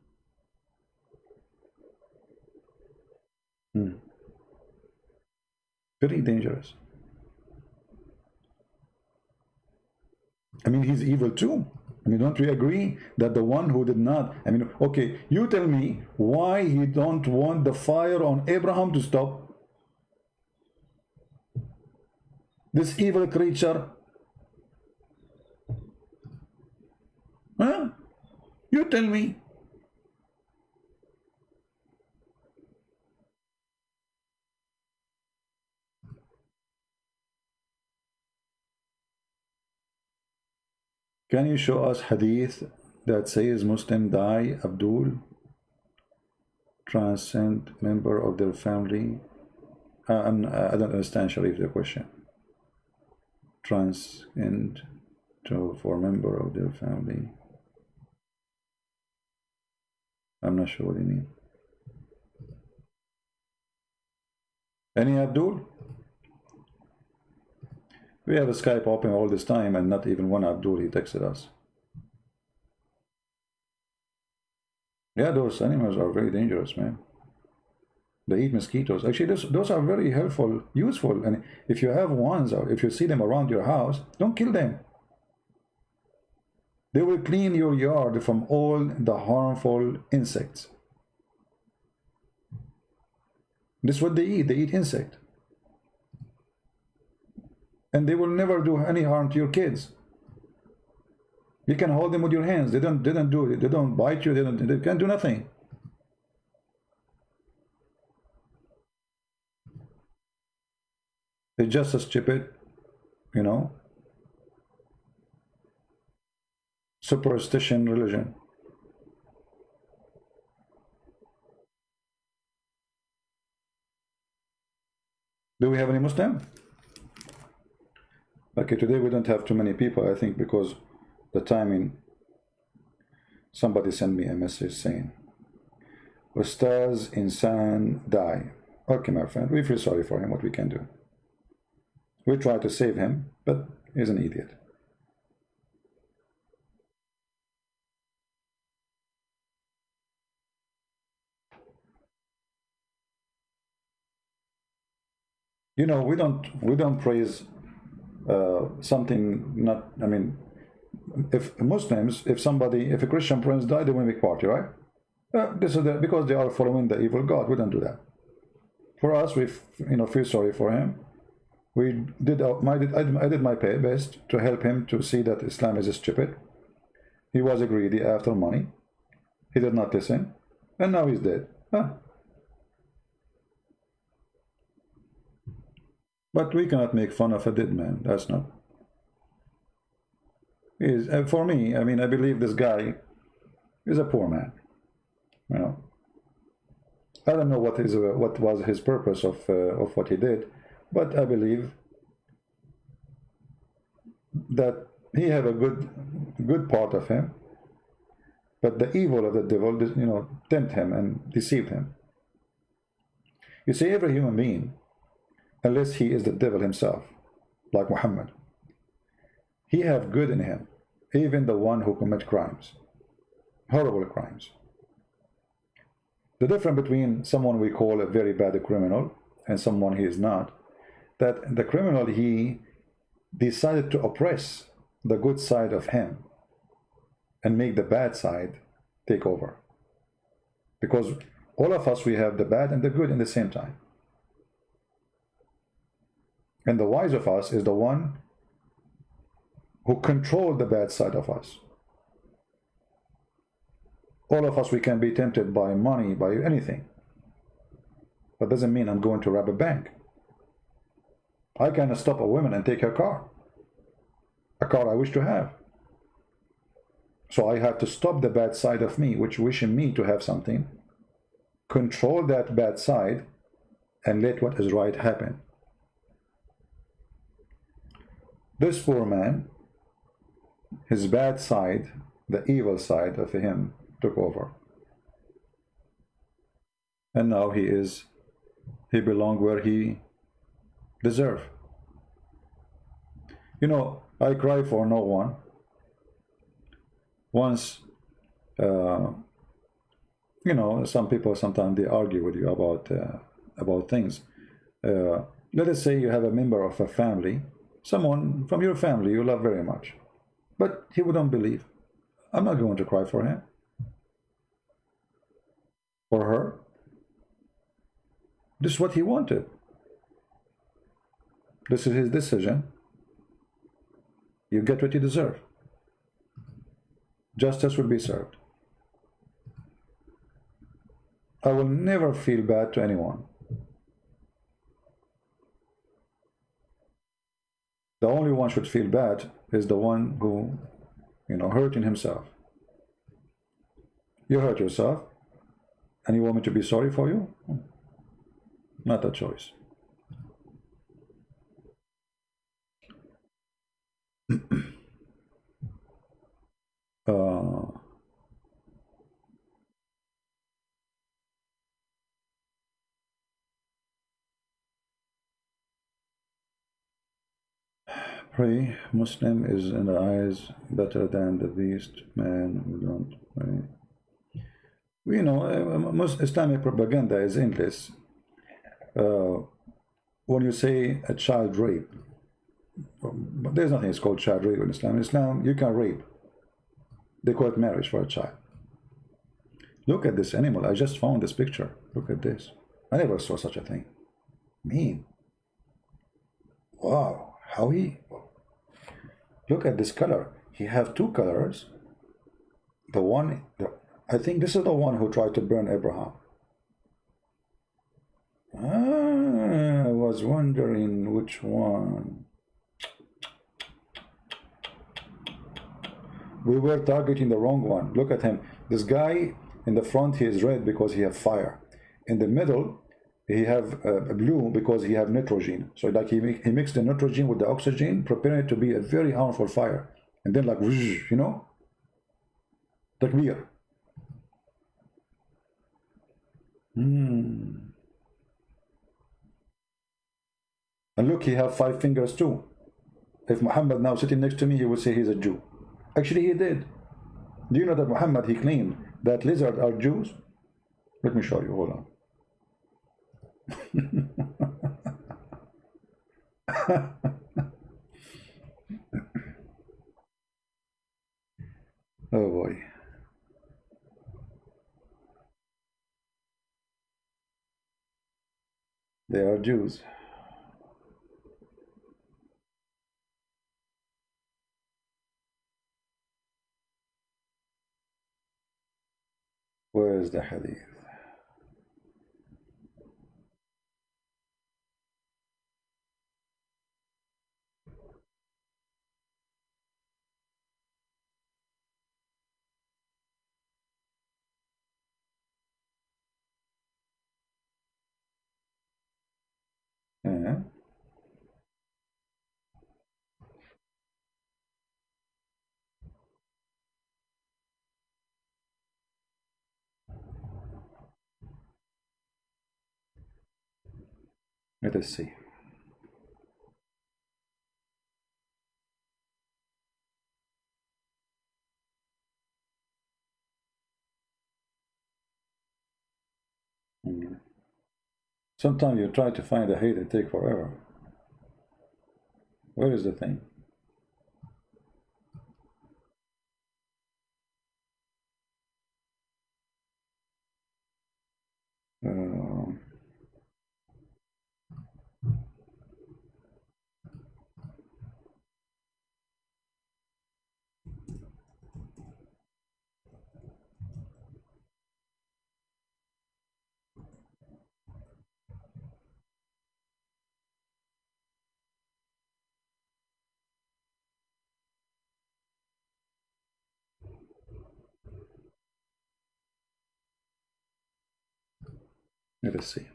Very dangerous. I mean, he's evil too. I mean, don't we agree that the one who did not, I mean, okay, you tell me why he don't want the fire on Abraham to stop? This evil creature. Huh? You tell me. Can you show us hadith that says Muslim die Abdul transcend member of their family? I don't understand, Sharif, the question. Transcend for member of their family. I'm not sure what you mean. Any Abdul? We have a Skype open all this time and not even one Abdul, he texted us. Yeah, those animals are very dangerous, man. They eat mosquitoes. Actually, those are very helpful, useful. And if you have ones or if you see them around your house, don't kill them. They will clean your yard from all the harmful insects. This is what they eat. They eat insects. And they will never do any harm to your kids. You can hold them with your hands. They don't do it. They don't bite you. They can't do nothing. They're just as stupid, you know. Superstition religion. Do we have any Muslim? Okay, today we don't have too many people, I think, because the timing. Somebody sent me a message saying, Ustaz Insan die. Okay, my friend, we feel sorry for him, what we can do. We try to save him, but he's an idiot. You know, we don't praise something not, I mean, if Muslims, if a Christian prince died, they will make party, right? This is because they are following the evil God. We don't do that. For us, we feel sorry for him. We did I did my best to help him to see that Islam is stupid. He was greedy after money. He did not listen, and now he's dead. But we cannot make fun of a dead man. That's not. For me, I mean, I believe this guy is a poor man. You know, I don't know what was his purpose of what he did, but I believe that he had a good part of him, but the evil of the devil, you know, tempted him and deceived him. You see, every human being, unless he is the devil himself, like Muhammad, he have good in him, even the one who commit crimes, horrible crimes. The difference between someone we call a very bad criminal and someone he is not, that the criminal, he decided to oppress the good side of him and make the bad side take over. Because all of us, we have the bad and the good in the same time. And the wise of us is the one who controlled the bad side of us. All of us, we can be tempted by money, by anything. But doesn't mean I'm going to rob a bank. I can stop a woman and take her car. A car I wish to have. So I have to stop the bad side of me, which wishing me to have something, control that bad side, and let what is right happen. This poor man, his bad side, the evil side of him, took over. And now he belonged where he deserved. You know, I cry for no one. Once, you know, some people sometimes they argue with you about things. Let us say you have a member of a family, someone from your family you love very much, but he wouldn't believe. I'm not going to cry for him or her. This is what he wanted. This is his decision. You get what you deserve. Justice will be served. I will never feel bad to anyone. The only one should feel bad is the one who, you know, hurting himself. You hurt yourself, and you want me to be sorry for you? Not a choice. Pray, Muslim is in the eyes better than the beast man who don't pray. You know, Islamic propaganda is endless. When you say a child rape, but there's nothing called child rape in Islam. In Islam, you can rape. They call it marriage for a child. Look at this animal. I just found this picture. Look at this. I never saw such a thing. Mean. Wow. How he... Look at this color. He have two colors. The one... I think this is the one who tried to burn Abraham. I was wondering which one. We were targeting the wrong one. Look at him. This guy in the front, he is red because he have fire. In the middle, he have blue because he have nitrogen. So like he mixed the nitrogen with the oxygen, preparing it to be a very harmful fire. And then like, you know, takbir. And look, he have 5 fingers too. If Muhammad now sitting next to me, he would say he's a Jew. Actually, he did. Do you know that Muhammad, he claimed that lizards are Jews? Let me show you, hold on. Oh boy. They are Jews. Where is the hadith? Let us see. Sometimes you try to find a hate, it take forever. Where is the thing? Let us see.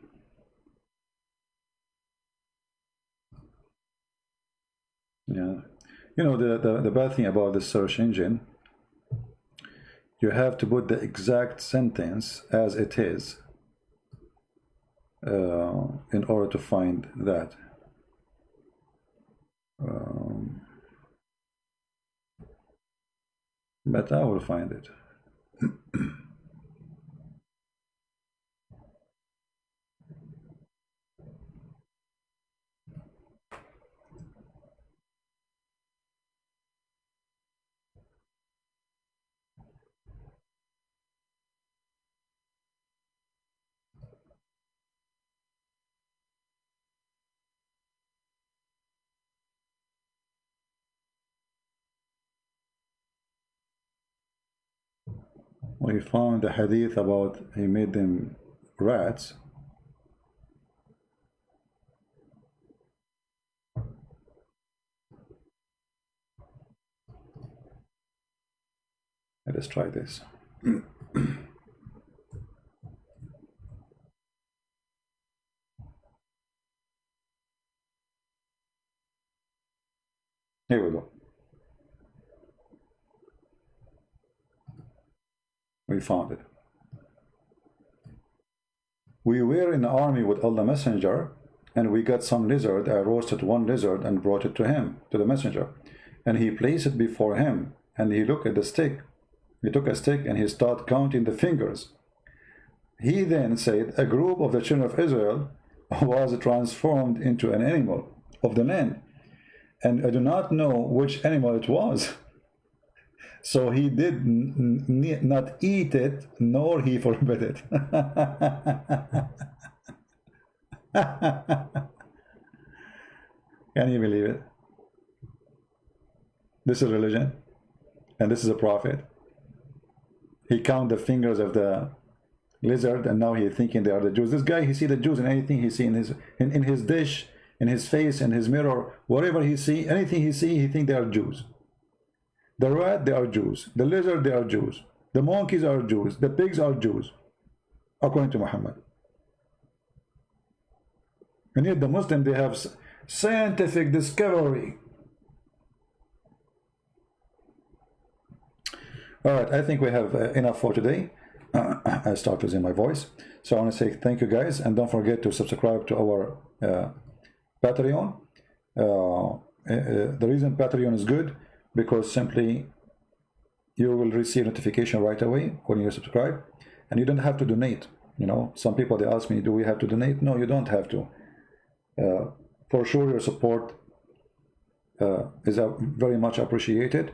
Yeah, you know, the bad thing about the search engine, you have to put the exact sentence as it is in order to find that. But I will find it. We found a hadith about he made them rats. Let us try this. Here we go. We found it. We were in the army with Allah Messenger, and we got some lizard. I roasted one lizard and brought it to him, to the messenger. And he placed it before him, and he looked at the stick. He took a stick and he started counting the fingers. He then said, a group of the children of Israel was transformed into an animal of the land, and I do not know which animal it was. So he did not eat it, nor he forbid it. Can you believe it? This is religion, and this is a prophet. He counted the fingers of the lizard, and now he's thinking they are the Jews. This guy, he see the Jews in anything he see in his dish, in his face, in his mirror, whatever he see, anything he see, he think they are Jews. The rat, they are Jews. The lizard, they are Jews. The monkeys are Jews. The pigs are Jews, according to Muhammad. And yet the Muslim, they have scientific discovery. All right, I think we have enough for today. I start losing my voice. So I want to say thank you guys, and don't forget to subscribe to our Patreon. The reason Patreon is good, because simply you will receive notification right away when you subscribe, and you don't have to donate. You know, some people, they ask me, do we have to donate? No, you don't have to. For sure, your support is very much appreciated.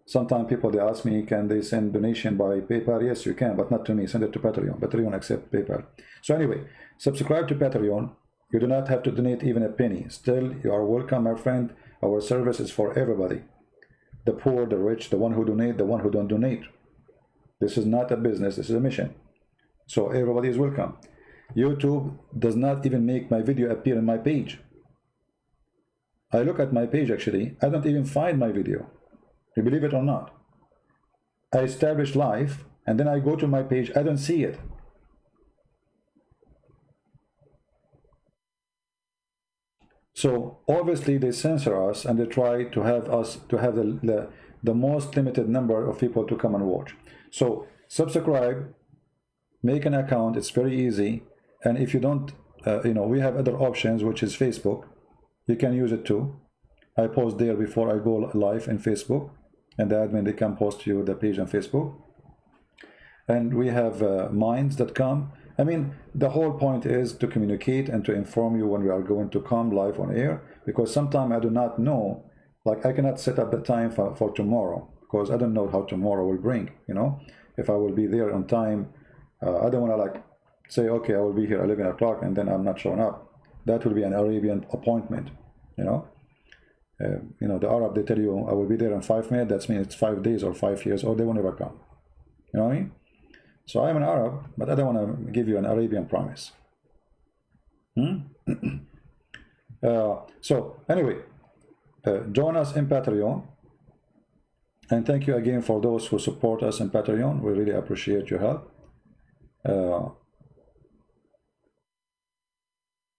Sometimes people, they ask me, can they send donation by PayPal? Yes, you can, but not to me. Send it to Patreon. Patreon accept PayPal. So anyway, subscribe to Patreon. You do not have to donate even a penny. Still, you are welcome, my friend. Our service is for everybody. The poor, the rich, the one who donate, the one who don't donate. This is not a business, this is a mission. So everybody is welcome. YouTube does not even make my video appear on my page. I look at my page actually, I don't even find my video. You believe it or not? I establish live, and then I go to my page, I don't see it. So obviously they censor us, and they try to have us to have the most limited number of people to come and watch. So subscribe, make an account, it's very easy. And if you don't, you know, we have other options, which is Facebook. You can use it too. I post there before I go live in Facebook, and the admin, they can post you the page on Facebook. And we have minds.com, I mean, the whole point is to communicate and to inform you when we are going to come live on air, because sometimes I do not know, like I cannot set up the time for tomorrow, because I don't know how tomorrow will bring, you know, if I will be there on time. I don't want to like say, okay, I will be here 11 o'clock and then I'm not showing up. That will be an Arabian appointment, you know. You know, the Arab, they tell you I will be there in 5 minutes. That means it's 5 days or 5 years, or they will never come. You know what I mean? So I'm an Arab, but I don't want to give you an Arabian promise. So anyway, join us in Patreon. And thank you again for those who support us in Patreon. We really appreciate your help.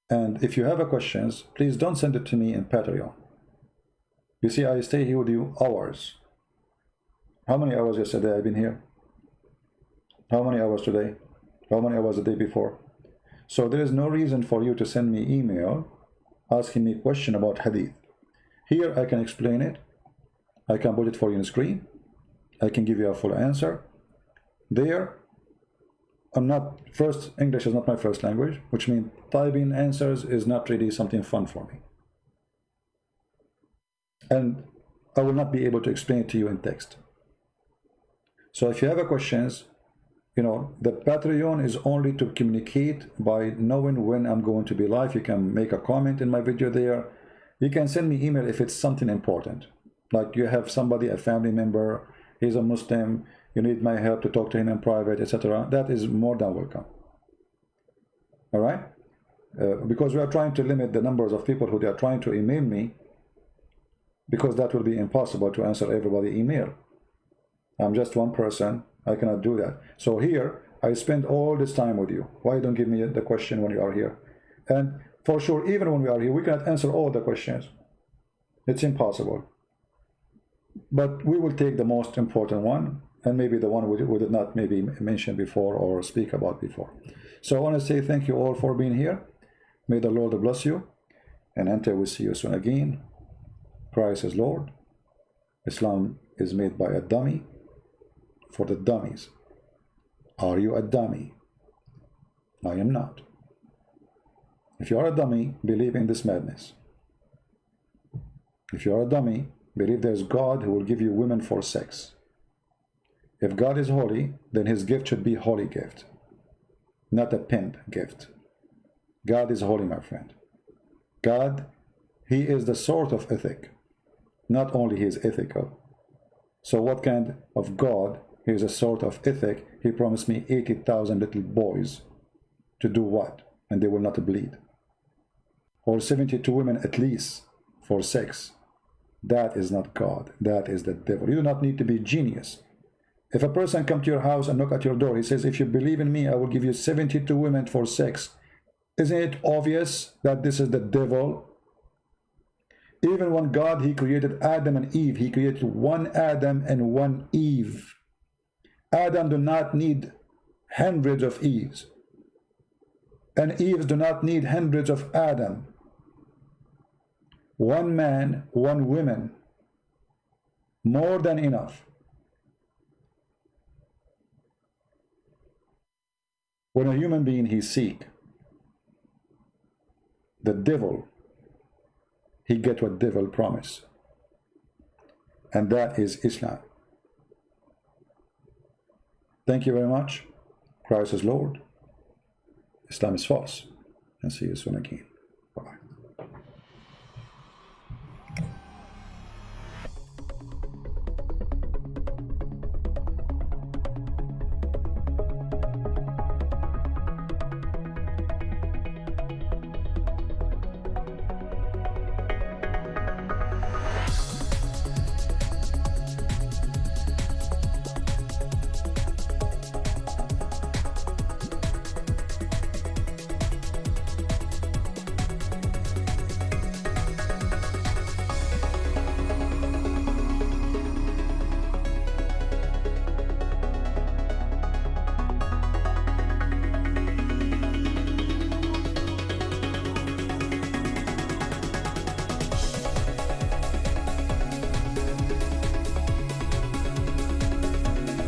And if you have a questions, please don't send it to me in Patreon. You see, I stay here with you hours. How many hours yesterday I've been here? How many hours today? How many hours the day before? So there is no reason for you to send me email asking me question about hadith. Here I can explain it. I can put it for you on screen. I can give you a full answer. There, first, English is not my first language, which means typing answers is not really something fun for me. And I will not be able to explain it to you in text. So if you have a questions, you know, the Patreon is only to communicate by knowing when I'm going to be live. You can make a comment in my video there. You can send me email if it's something important. Like you have somebody, a family member, he's a Muslim, you need my help to talk to him in private, etc. That is more than welcome. All right? Because we are trying to limit the numbers of people who they are trying to email me, because that will be impossible to answer everybody email. I'm just one person. I cannot do that. So here, I spend all this time with you. Why don't give me the question when you are here? And for sure, even when we are here, we cannot answer all the questions. It's impossible. But we will take the most important one, and maybe the one we did not maybe mention before or speak about before. So I want to say thank you all for being here. May the Lord bless you. And until we see you soon again, Christ is Lord. Islam is made by a dummy for the dummies. Are you a dummy? I am not. If you are a dummy, believe in this madness. If you are a dummy, believe there's God who will give you women for sex. If God is holy, then his gift should be holy gift, not a pimp gift. God is holy, my friend. God, he is the sort of ethic. Not only he is ethical. So what kind of God? He is a sort of ethic. He promised me 80,000 little boys to do what? And they will not bleed. Or 72 women at least for sex. That is not God. That is the devil. You do not need to be genius. If a person comes to your house and knock at your door, he says, if you believe in me, I will give you 72 women for sex. Isn't it obvious that this is the devil? Even when God, he created Adam and Eve, he created one Adam and one Eve. Adam do not need hundreds of Eves. And Eves do not need hundreds of Adam. One man, one woman. More than enough. When a human being he seek the devil, he get what devil promise. And that is Islam. Thank you very much. Christ is Lord. Islam is false. And see you soon again.